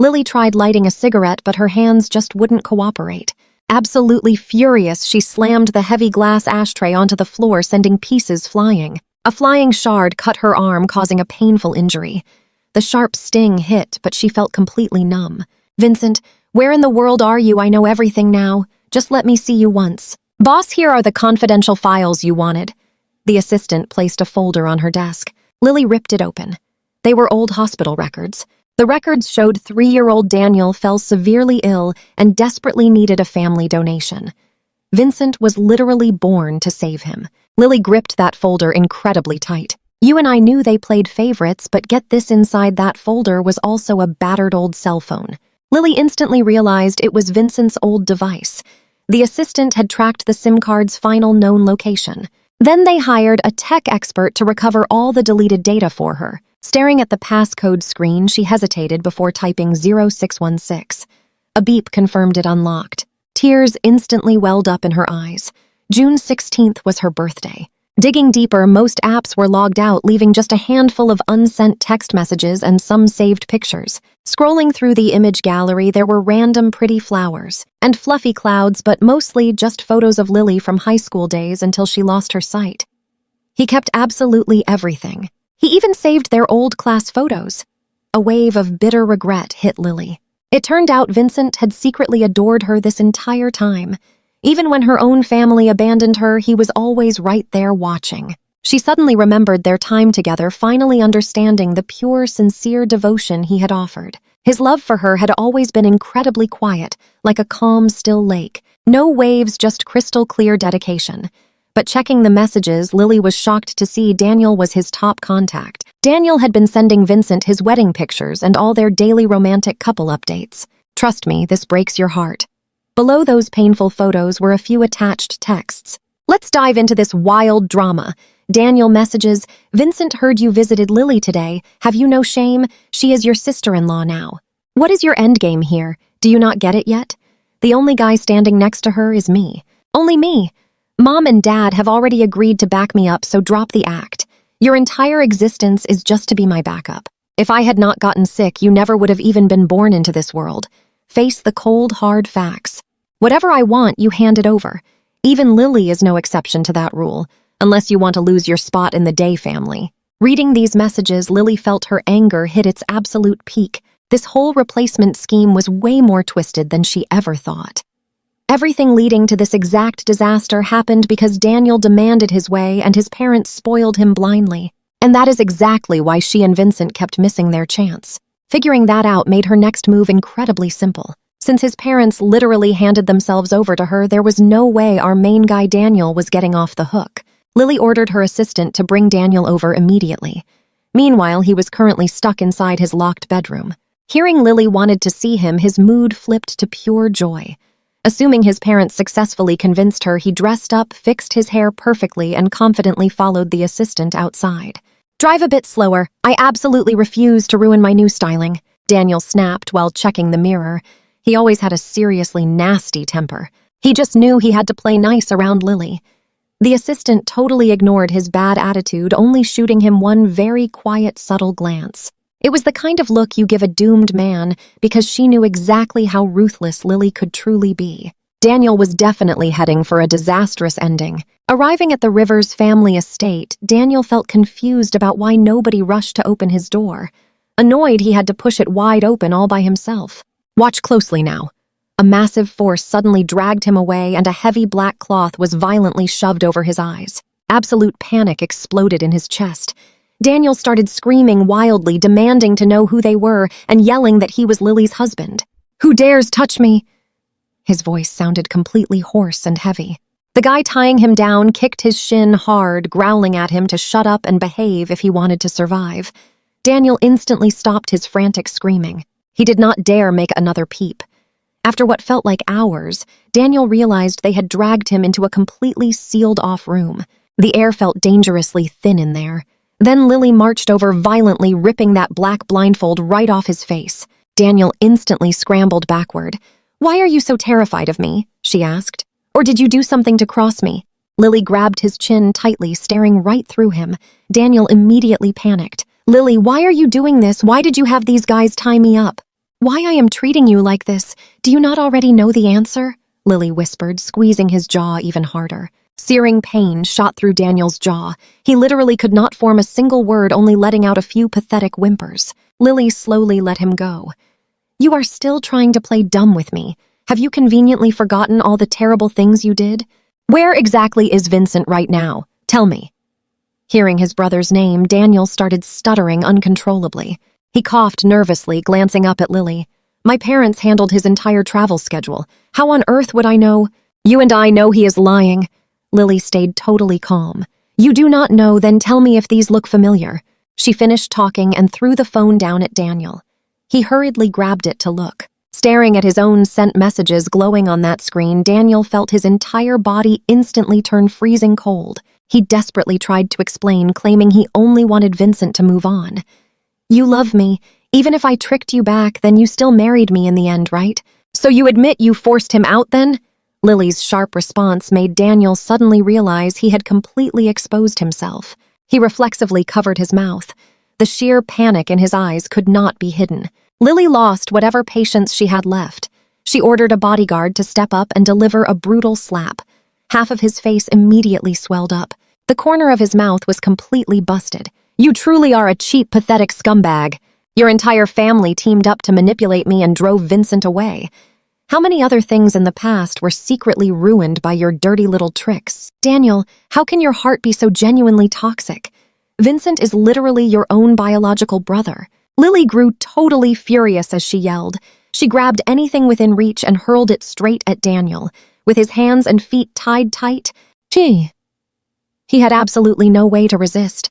Lily tried lighting a cigarette, but her hands just wouldn't cooperate. Absolutely furious, she slammed the heavy glass ashtray onto the floor, sending pieces flying. A flying shard cut her arm, causing a painful injury. The sharp sting hit, but she felt completely numb. "Vincent, where in the world are you? I know everything now. Just let me see you once." "Boss, here are the confidential files you wanted." The assistant placed a folder on her desk. Lily ripped it open. They were old hospital records. The records showed 3-year-old Daniel fell severely ill and desperately needed a family donation. Vincent was literally born to save him. Lily gripped that folder incredibly tight. You and I knew they played favorites, but get this, inside that folder was also a battered old cell phone. Lily instantly realized it was Vincent's old device. The assistant had tracked the SIM card's final known location. Then they hired a tech expert to recover all the deleted data for her. Staring at the passcode screen, she hesitated before typing 0616. A beep confirmed it unlocked. Tears instantly welled up in her eyes. June 16th was her birthday. Digging deeper, most apps were logged out, leaving just a handful of unsent text messages and some saved pictures. Scrolling through the image gallery, there were random pretty flowers and fluffy clouds, but mostly just photos of Lily from high school days until she lost her sight. He kept absolutely everything. He even saved their old class photos. A wave of bitter regret hit Lily. It turned out Vincent had secretly adored her this entire time. Even when her own family abandoned her, he was always right there watching. She suddenly remembered their time together, finally understanding the pure, sincere devotion he had offered. His love for her had always been incredibly quiet, like a calm, still lake. No waves, just crystal clear dedication. But checking the messages, Lily was shocked to see Daniel was his top contact. Daniel had been sending Vincent his wedding pictures and all their daily romantic couple updates. "Trust me, this breaks your heart." Below those painful photos were a few attached texts. "Let's dive into this wild drama." Daniel messages, "Vincent heard you visited Lily today. Have you no shame? She is your sister-in-law now. What is your endgame here? Do you not get it yet? The only guy standing next to her is me. Only me. Mom and Dad have already agreed to back me up, so drop the act. Your entire existence is just to be my backup. If I had not gotten sick, you never would have even been born into this world. Face the cold, hard facts. Whatever I want, you hand it over. Even Lily is no exception to that rule, unless you want to lose your spot in the Day family." Reading these messages, Lily felt her anger hit its absolute peak. This whole replacement scheme was way more twisted than she ever thought. Everything leading to this exact disaster happened because Daniel demanded his way and his parents spoiled him blindly. And that is exactly why she and Vincent kept missing their chance. Figuring that out made her next move incredibly simple. Since his parents literally handed themselves over to her, there was no way our main guy Daniel was getting off the hook. Lily ordered her assistant to bring Daniel over immediately. Meanwhile, he was currently stuck inside his locked bedroom. Hearing Lily wanted to see him, his mood flipped to pure joy. Assuming his parents successfully convinced her, he dressed up, fixed his hair perfectly, and confidently followed the assistant outside. "Drive a bit slower. I absolutely refuse to ruin my new styling," Daniel snapped while checking the mirror. He always had a seriously nasty temper. He just knew he had to play nice around Lily. The assistant totally ignored his bad attitude, only shooting him one very quiet, subtle glance. It was the kind of look you give a doomed man because she knew exactly how ruthless Lily could truly be. Daniel was definitely heading for a disastrous ending. Arriving at the Rivers family estate, Daniel felt confused about why nobody rushed to open his door. Annoyed, he had to push it wide open all by himself. "Watch closely now." A massive force suddenly dragged him away, and a heavy black cloth was violently shoved over his eyes. Absolute panic exploded in his chest. Daniel started screaming wildly, demanding to know who they were, and yelling that he was Lily's husband. "Who dares touch me?" His voice sounded completely hoarse and heavy. The guy tying him down kicked his shin hard, growling at him to shut up and behave if he wanted to survive. Daniel instantly stopped his frantic screaming. He did not dare make another peep. After what felt like hours, Daniel realized they had dragged him into a completely sealed-off room. The air felt dangerously thin in there. Then Lily marched over violently, ripping that black blindfold right off his face. Daniel instantly scrambled backward. "Why are you so terrified of me?" she asked. "Or did you do something to cross me?" Lily grabbed his chin tightly, staring right through him. Daniel immediately panicked. "Lily, why are you doing this? Why did you have these guys tie me up?" "Why I am treating you like this? Do you not already know the answer?" Lily whispered, squeezing his jaw even harder. Searing pain shot through Daniel's jaw. He literally could not form a single word, only letting out a few pathetic whimpers. Lily slowly let him go. You are still trying to play dumb with me. Have you conveniently forgotten all the terrible things you did? Where exactly is Vincent right now? Tell me. Hearing his brother's name, Daniel started stuttering uncontrollably. He coughed nervously, glancing up at Lily. My parents handled his entire travel schedule. How on earth would I know? You and I know he is lying. Lily stayed totally calm. You do not know, then tell me if these look familiar. She finished talking and threw the phone down at Daniel. He hurriedly grabbed it to look. Staring at his own sent messages glowing on that screen, Daniel felt his entire body instantly turn freezing cold. He desperately tried to explain, claiming he only wanted Vincent to move on. You love me. Even if I tricked you back, then you still married me in the end, right? So you admit you forced him out then? Lily's sharp response made Daniel suddenly realize he had completely exposed himself. He reflexively covered his mouth. The sheer panic in his eyes could not be hidden. Lily lost whatever patience she had left. She ordered a bodyguard to step up and deliver a brutal slap. Half of his face immediately swelled up. The corner of his mouth was completely busted. You truly are a cheap, pathetic scumbag. Your entire family teamed up to manipulate me and drove Vincent away. How many other things in the past were secretly ruined by your dirty little tricks? Daniel, how can your heart be so genuinely toxic? Vincent is literally your own biological brother. Lily grew totally furious as she yelled. She grabbed anything within reach and hurled it straight at Daniel. With his hands and feet tied tight, he had absolutely no way to resist.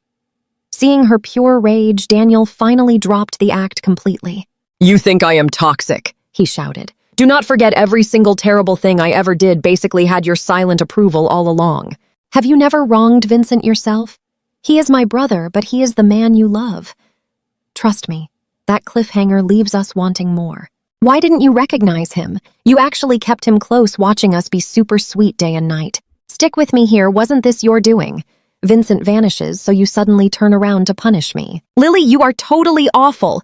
Seeing her pure rage, Daniel finally dropped the act completely. You think I am toxic, he shouted. Do not forget every single terrible thing I ever did basically had your silent approval all along. Have you never wronged Vincent yourself? He is my brother, but he is the man you love. Trust me, that cliffhanger leaves us wanting more. Why didn't you recognize him? You actually kept him close, watching us be super sweet day and night. Stick with me here, wasn't this your doing? Vincent vanishes, so you suddenly turn around to punish me. Lily, you are totally awful.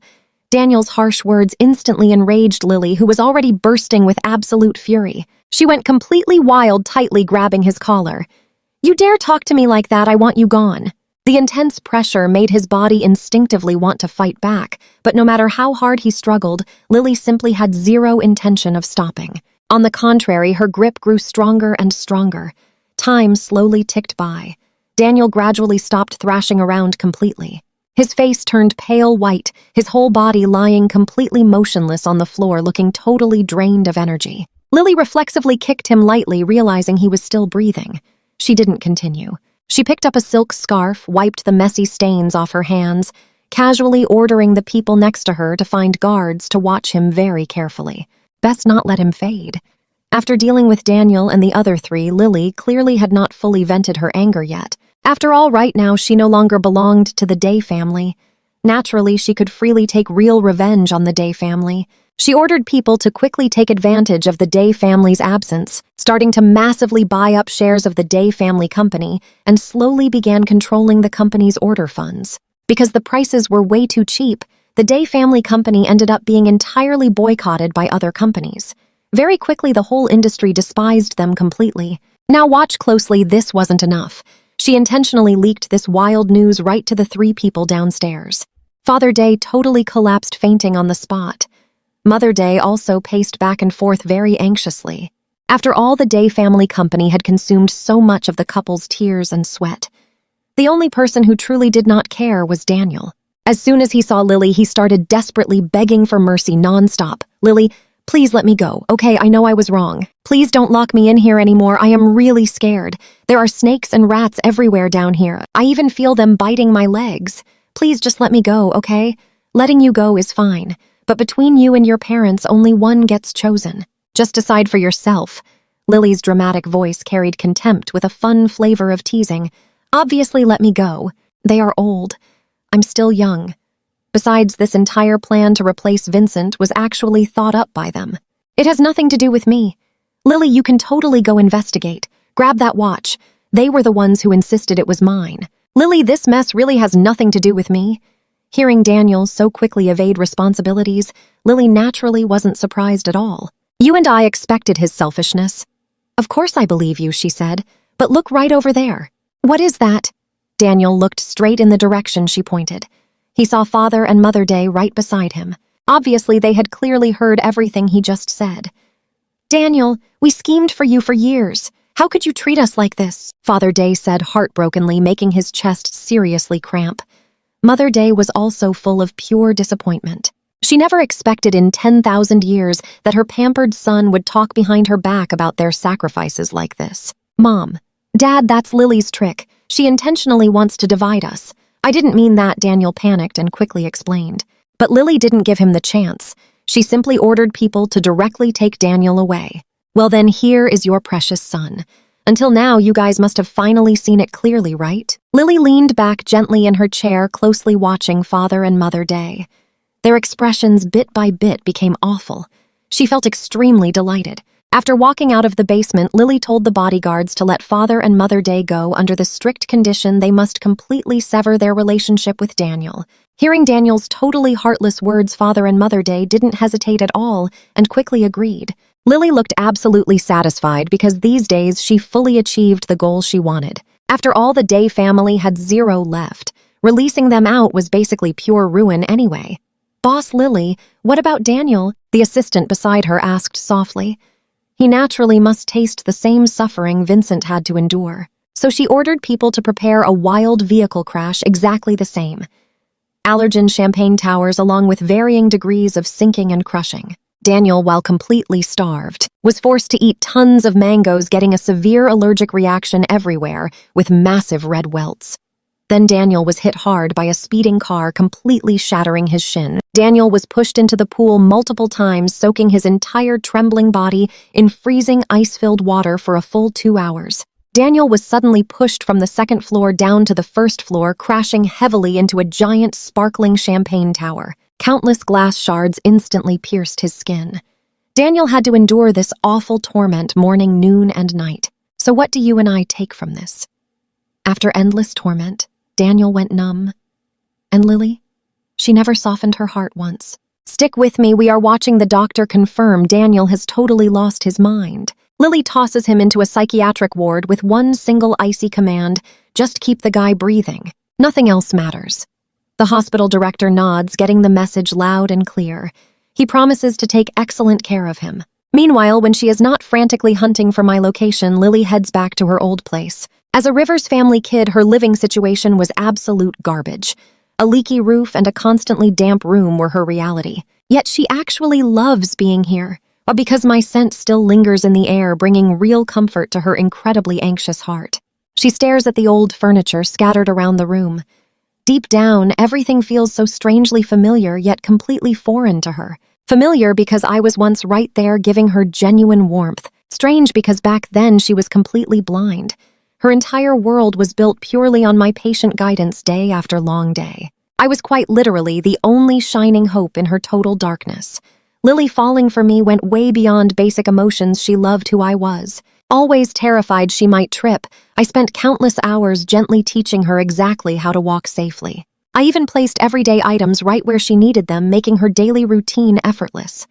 Daniel's harsh words instantly enraged Lily, who was already bursting with absolute fury. She went completely wild, tightly grabbing his collar. You dare talk to me like that, I want you gone. The intense pressure made his body instinctively want to fight back, but no matter how hard he struggled, Lily simply had zero intention of stopping. On the contrary, her grip grew stronger and stronger. Time slowly ticked by. Daniel gradually stopped thrashing around completely. His face turned pale white, his whole body lying completely motionless on the floor, looking totally drained of energy. Lily reflexively kicked him lightly, realizing he was still breathing. She didn't continue. She picked up a silk scarf, wiped the messy stains off her hands, casually ordering the people next to her to find guards to watch him very carefully. Best not let him fade. After dealing with Daniel and the other three, Lily clearly had not fully vented her anger yet. After all, right now she no longer belonged to the Day family. Naturally, she could freely take real revenge on the Day family. She ordered people to quickly take advantage of the Day family's absence, starting to massively buy up shares of the Day family company, and slowly began controlling the company's order funds. Because the prices were way too cheap, the Day family company ended up being entirely boycotted by other companies. Very quickly, the whole industry despised them completely. Now watch closely, this wasn't enough. She intentionally leaked this wild news right to the three people downstairs. Father Day totally collapsed, fainting on the spot. Mother Day also paced back and forth very anxiously. After all, the Day family company had consumed so much of the couple's tears and sweat. The only person who truly did not care was Daniel. As soon as he saw Lily, he started desperately begging for mercy nonstop. Lily, please let me go. Okay, I know I was wrong. Please don't lock me in here anymore. I am really scared. There are snakes and rats everywhere down here. I even feel them biting my legs. Please just let me go, okay? Letting you go is fine. But between you and your parents, only one gets chosen. Just decide for yourself. Lily's dramatic voice carried contempt with a fun flavor of teasing. Obviously, let me go. They are old. I'm still young. Besides, this entire plan to replace Vincent was actually thought up by them. It has nothing to do with me. Lily, you can totally go investigate. Grab that watch. They were the ones who insisted it was mine. Lily, this mess really has nothing to do with me. Hearing Daniel so quickly evade responsibilities, Lily naturally wasn't surprised at all. You and I expected his selfishness. Of course I believe you, she said, but look right over there. What is that? Daniel looked straight in the direction she pointed. He saw Father and Mother Day right beside him. Obviously, they had clearly heard everything he just said. "Daniel, we schemed for you for years. How could you treat us like this?" Father Day said heartbrokenly, making his chest seriously cramp. Mother Day was also full of pure disappointment. She never expected in 10,000 years that her pampered son would talk behind her back about their sacrifices like this. "Mom, Dad, that's Lily's trick. She intentionally wants to divide us." "I didn't mean that," Daniel panicked and quickly explained. But Lily didn't give him the chance. She simply ordered people to directly take Daniel away. "Well then, here is your precious son. Until now, you guys must have finally seen it clearly, right?" Lily leaned back gently in her chair, closely watching Father and Mother Day. Their expressions bit by bit became awful. She felt extremely delighted. After walking out of the basement, Lily told the bodyguards to let Father and Mother Day go under the strict condition they must completely sever their relationship with Daniel. Hearing Daniel's totally heartless words, Father and Mother Day didn't hesitate at all and quickly agreed. Lily looked absolutely satisfied because these days she fully achieved the goal she wanted. After all, the Day family had zero left. Releasing them out was basically pure ruin anyway. "Boss Lily, what about Daniel?" the assistant beside her asked softly. He naturally must taste the same suffering Vincent had to endure. So she ordered people to prepare a wild vehicle crash exactly the same. Allergen champagne towers along with varying degrees of sinking and crushing. Daniel, while completely starved, was forced to eat tons of mangoes, getting a severe allergic reaction everywhere with massive red welts. Then Daniel was hit hard by a speeding car, completely shattering his shin. Daniel was pushed into the pool multiple times, soaking his entire trembling body in freezing ice-filled water for a full 2 hours. Daniel was suddenly pushed from the second floor down to the first floor, crashing heavily into a giant sparkling champagne tower. Countless glass shards instantly pierced his skin. Daniel had to endure this awful torment morning, noon, and night. So what do you and I take from this? After endless torment, Daniel went numb. And Lily? She never softened her heart once. "Stick with me, we are watching the doctor confirm Daniel has totally lost his mind." Lily tosses him into a psychiatric ward with one single icy command: just keep the guy breathing. Nothing else matters. The hospital director nods, getting the message loud and clear. He promises to take excellent care of him. Meanwhile, when she is not frantically hunting for my location, Lily heads back to her old place. As a Rivers family kid, her living situation was absolute garbage. A leaky roof and a constantly damp room were her reality. Yet she actually loves being here, but because my scent still lingers in the air, bringing real comfort to her incredibly anxious heart. She stares at the old furniture scattered around the room. Deep down, everything feels so strangely familiar, yet completely foreign to her. Familiar because I was once right there giving her genuine warmth. Strange because back then she was completely blind. Her entire world was built purely on my patient guidance day after long day. I was quite literally the only shining hope in her total darkness. Lily falling for me went way beyond basic emotions. She loved who I was. Always terrified she might trip, I spent countless hours gently teaching her exactly how to walk safely. I even placed everyday items right where she needed them, making her daily routine effortless.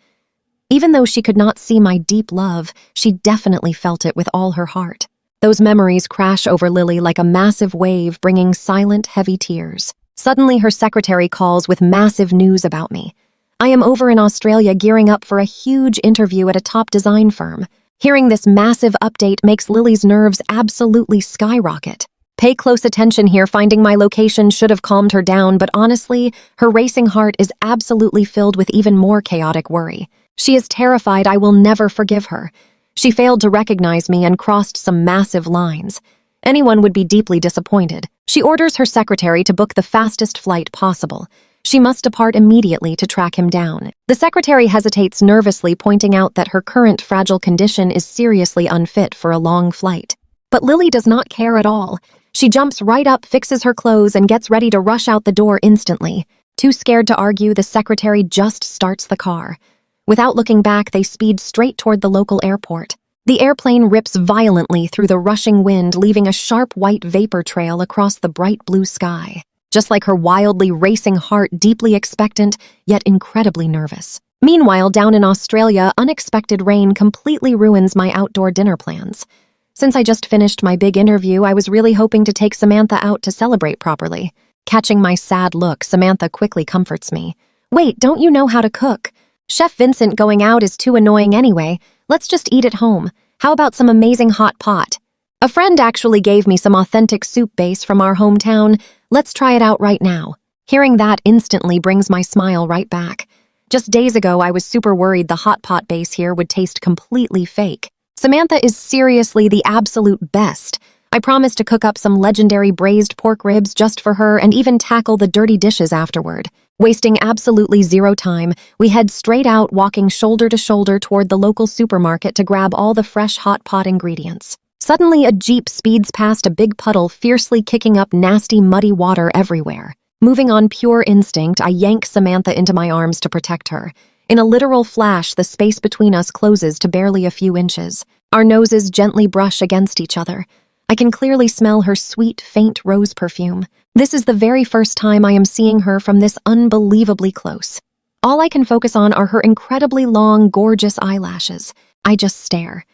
Even though she could not see my deep love, she definitely felt it with all her heart. Those memories crash over Lily like a massive wave, bringing silent, heavy tears. Suddenly, her secretary calls with massive news about me. I am over in Australia gearing up for a huge interview at a top design firm. Hearing this massive update makes Lily's nerves absolutely skyrocket. Pay close attention here. Finding my location should have calmed her down, but honestly, her racing heart is absolutely filled with even more chaotic worry. She is terrified I will never forgive her. She failed to recognize me and crossed some massive lines. Anyone would be deeply disappointed. She orders her secretary to book the fastest flight possible. She must depart immediately to track him down. The secretary hesitates nervously, pointing out that her current fragile condition is seriously unfit for a long flight. But Lily does not care at all. She jumps right up, fixes her clothes, and gets ready to rush out the door instantly. Too scared to argue, the secretary just starts the car. Without looking back, they speed straight toward the local airport. The airplane rips violently through the rushing wind, leaving a sharp white vapor trail across the bright blue sky. Just like her wildly racing heart, deeply expectant, yet incredibly nervous. Meanwhile, down in Australia, unexpected rain completely ruins my outdoor dinner plans. Since I just finished my big interview, I was really hoping to take Samantha out to celebrate properly. Catching my sad look, Samantha quickly comforts me. Wait, don't you know how to cook? Chef Vincent going out is too annoying anyway. Let's just eat at home. How about some amazing hot pot? A friend actually gave me some authentic soup base from our hometown. Let's try it out right now. Hearing that instantly brings my smile right back. Just days ago, I was super worried the hot pot base here would taste completely fake. Samantha is seriously the absolute best. I promised to cook up some legendary braised pork ribs just for her and even tackle the dirty dishes afterward. Wasting absolutely zero time, we head straight out, walking shoulder to shoulder toward the local supermarket to grab all the fresh hot pot ingredients. Suddenly, a Jeep speeds past a big puddle, fiercely kicking up nasty, muddy water everywhere. Moving on pure instinct, I yank Samantha into my arms to protect her. In a literal flash, the space between us closes to barely a few inches. Our noses gently brush against each other. I can clearly smell her sweet, faint rose perfume. This is the very first time I am seeing her from this unbelievably close. All I can focus on are her incredibly long, gorgeous eyelashes. I just stare.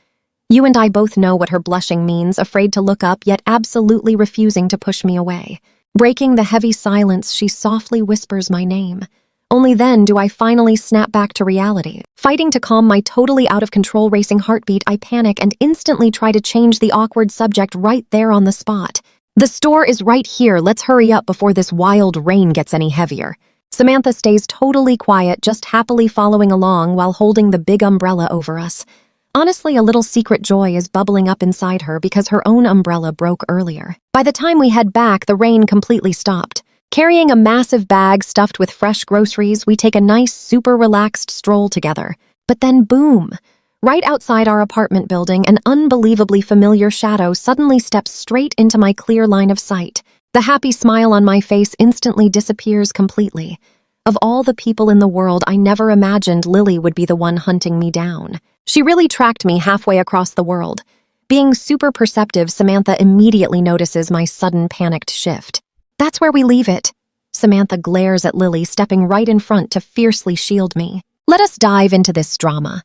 You and I both know what her blushing means, afraid to look up, yet absolutely refusing to push me away. Breaking the heavy silence, she softly whispers my name. Only then do I finally snap back to reality. Fighting to calm my totally out-of-control racing heartbeat, I panic and instantly try to change the awkward subject right there on the spot. The store is right here. Let's hurry up before this wild rain gets any heavier. Samantha stays totally quiet, just happily following along while holding the big umbrella over us. Honestly, a little secret joy is bubbling up inside her because her own umbrella broke earlier. By the time we head back, the rain completely stopped. Carrying a massive bag stuffed with fresh groceries, we take a nice, super relaxed stroll together. But then boom! Right outside our apartment building, an unbelievably familiar shadow suddenly steps straight into my clear line of sight. The happy smile on my face instantly disappears completely. Of all the people in the world, I never imagined Lily would be the one hunting me down. She really tracked me halfway across the world. Being super perceptive, Samantha immediately notices my sudden panicked shift. That's where we leave it. Samantha glares at Lily, stepping right in front to fiercely shield me. Let us dive into this drama.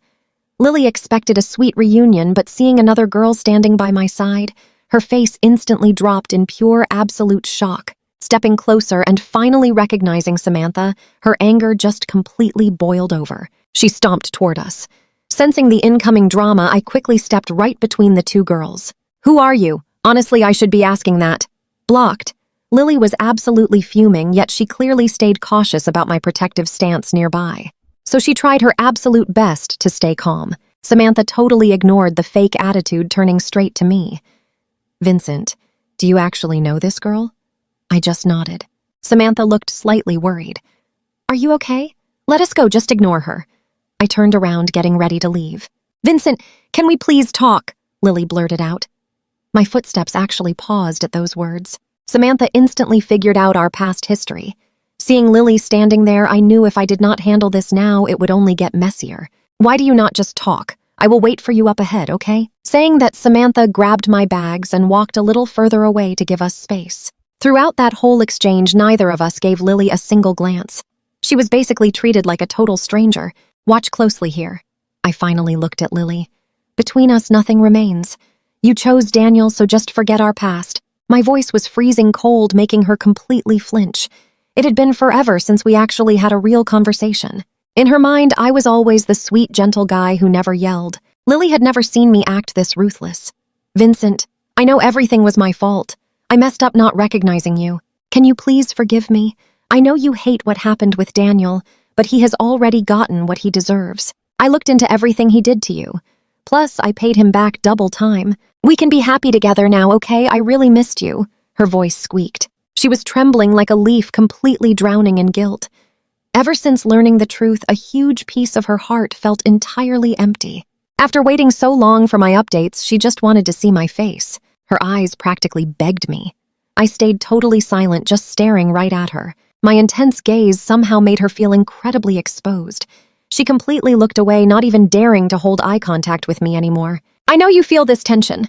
Lily expected a sweet reunion, but seeing another girl standing by my side, her face instantly dropped in pure, absolute shock. Stepping closer and finally recognizing Samantha, her anger just completely boiled over. She stomped toward us. Sensing the incoming drama, I quickly stepped right between the two girls. Who are you? Honestly, I should be asking that. Blocked. Lily was absolutely fuming, yet she clearly stayed cautious about my protective stance nearby. So she tried her absolute best to stay calm. Samantha totally ignored the fake attitude, turning straight to me. Vincent, do you actually know this girl? I just nodded. Samantha looked slightly worried. Are you okay? Let us go, just ignore her. I turned around, getting ready to leave. Vincent, can we please talk? Lily blurted out. My footsteps actually paused at those words. Samantha instantly figured out our past history. Seeing Lily standing there, I knew if I did not handle this now, it would only get messier. Why do you not just talk? I will wait for you up ahead, okay? Saying that, Samantha grabbed my bags and walked a little further away to give us space. Throughout that whole exchange, neither of us gave Lily a single glance. She was basically treated like a total stranger. Watch closely here. I finally looked at Lily. Between us, nothing remains. You chose Daniel, so just forget our past. My voice was freezing cold, making her completely flinch. It had been forever since we actually had a real conversation. In her mind, I was always the sweet, gentle guy who never yelled. Lily had never seen me act this ruthless. Vincent, I know everything was my fault. I messed up not recognizing you. Can you please forgive me? I know you hate what happened with Daniel, but he has already gotten what he deserves. I looked into everything he did to you. Plus, I paid him back double time. We can be happy together now, okay? I really missed you. Her voice squeaked. She was trembling like a leaf, completely drowning in guilt. Ever since learning the truth, a huge piece of her heart felt entirely empty. After waiting so long for my updates, she just wanted to see my face. Her eyes practically begged me. I stayed totally silent, just staring right at her. My intense gaze somehow made her feel incredibly exposed. She completely looked away, not even daring to hold eye contact with me anymore. I know you feel this tension.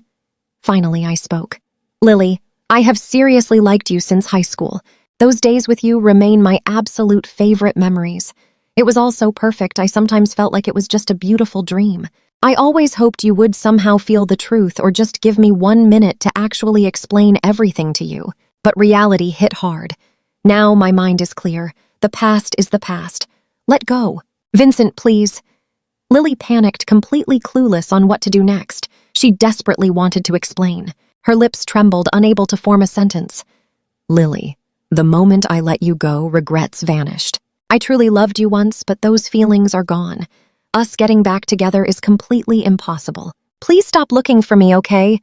Finally, I spoke. Lily, I have seriously liked you since high school. Those days with you remain my absolute favorite memories. It was all so perfect, I sometimes felt like it was just a beautiful dream. I always hoped you would somehow feel the truth or just give me 1 minute to actually explain everything to you. But reality hit hard. Now my mind is clear. The past is the past. Let go. Vincent, please. Lily panicked, completely clueless on what to do next. She desperately wanted to explain. Her lips trembled, unable to form a sentence. Lily, the moment I let you go, regrets vanished. I truly loved you once, but those feelings are gone. Us getting back together is completely impossible. Please stop looking for me, okay?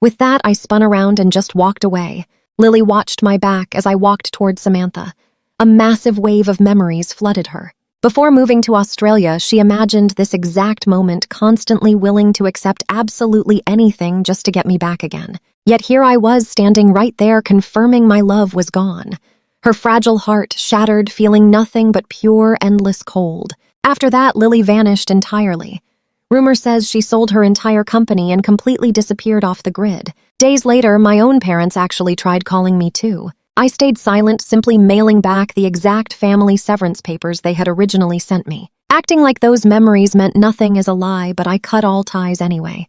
With that, I spun around and just walked away. Lily watched my back as I walked toward Samantha. A massive wave of memories flooded her. Before moving to Australia, she imagined this exact moment, constantly willing to accept absolutely anything just to get me back again. Yet here I was, standing right there, confirming my love was gone. Her fragile heart shattered, feeling nothing but pure, endless cold. After that, Lily vanished entirely. Rumor says she sold her entire company and completely disappeared off the grid. Days later, my own parents actually tried calling me too. I stayed silent, simply mailing back the exact family severance papers they had originally sent me. Acting like those memories meant nothing is a lie, but I cut all ties anyway.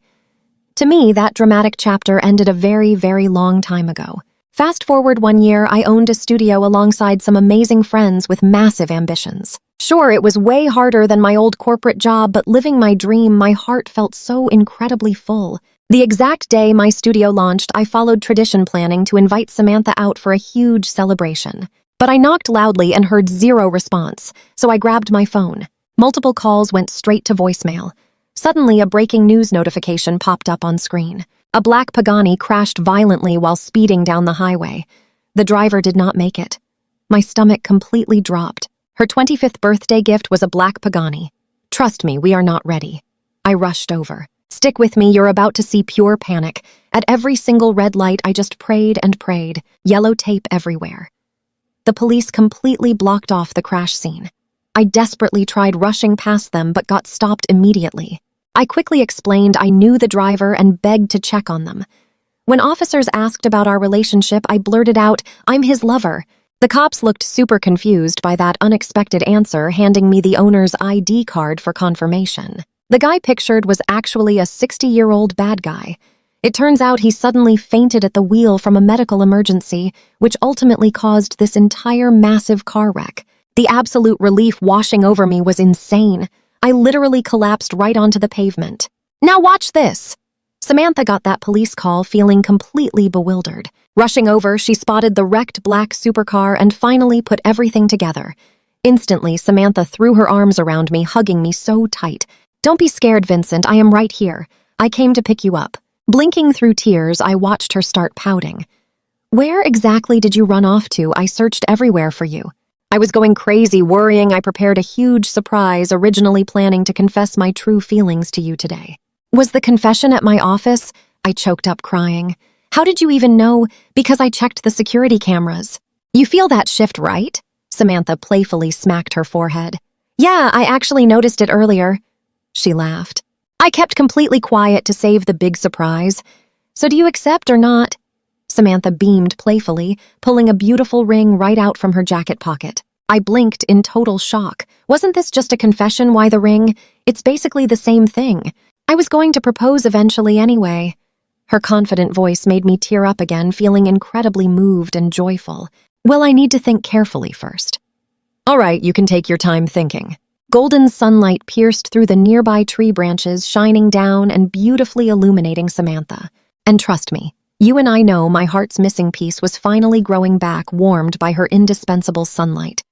To me, that dramatic chapter ended a very, very long time ago. Fast forward 1 year, I owned a studio alongside some amazing friends with massive ambitions. Sure, it was way harder than my old corporate job, but living my dream, my heart felt so incredibly full. The exact day my studio launched, I followed tradition planning to invite Samantha out for a huge celebration. But I knocked loudly and heard zero response, so I grabbed my phone. Multiple calls went straight to voicemail. Suddenly, a breaking news notification popped up on screen. A black Pagani crashed violently while speeding down the highway. The driver did not make it. My stomach completely dropped. Her 25th birthday gift was a black Pagani. Trust me, we are not ready. I rushed over. Stick with me, you're about to see pure panic. At every single red light, I just prayed and prayed. Yellow tape everywhere. The police completely blocked off the crash scene. I desperately tried rushing past them, but got stopped immediately. I quickly explained I knew the driver and begged to check on them. When officers asked about our relationship, I blurted out, "I'm his lover." The cops looked super confused by that unexpected answer, handing me the owner's ID card for confirmation. The guy pictured was actually a 60-year-old bad guy. It turns out he suddenly fainted at the wheel from a medical emergency, which ultimately caused this entire massive car wreck. The absolute relief washing over me was insane. I literally collapsed right onto the pavement. Now watch this! Samantha got that police call feeling completely bewildered. Rushing over, she spotted the wrecked black supercar and finally put everything together. Instantly, Samantha threw her arms around me, hugging me so tight. "Don't be scared, Vincent. I am right here. I came to pick you up." Blinking through tears, I watched her start pouting. "Where exactly did you run off to? I searched everywhere for you." I was going crazy, worrying I prepared a huge surprise, originally planning to confess my true feelings to you today. "Was the confession at my office?" I choked up, crying. "How did you even know?" "Because I checked the security cameras." "You feel that shift, right?" Samantha playfully smacked her forehead. "Yeah, I actually noticed it earlier." She laughed. I kept completely quiet to save the big surprise. "So do you accept or not?" Samantha beamed playfully, pulling a beautiful ring right out from her jacket pocket. I blinked in total shock. Wasn't this just a confession? Why the ring? It's basically the same thing. I was going to propose eventually anyway. Her confident voice made me tear up again, feeling incredibly moved and joyful. "Well, I need to think carefully first." All right, you can take your time thinking. Golden sunlight pierced through the nearby tree branches, shining down and beautifully illuminating Samantha. "And trust me, you and I know my heart's missing piece was finally growing back, warmed by her indispensable sunlight.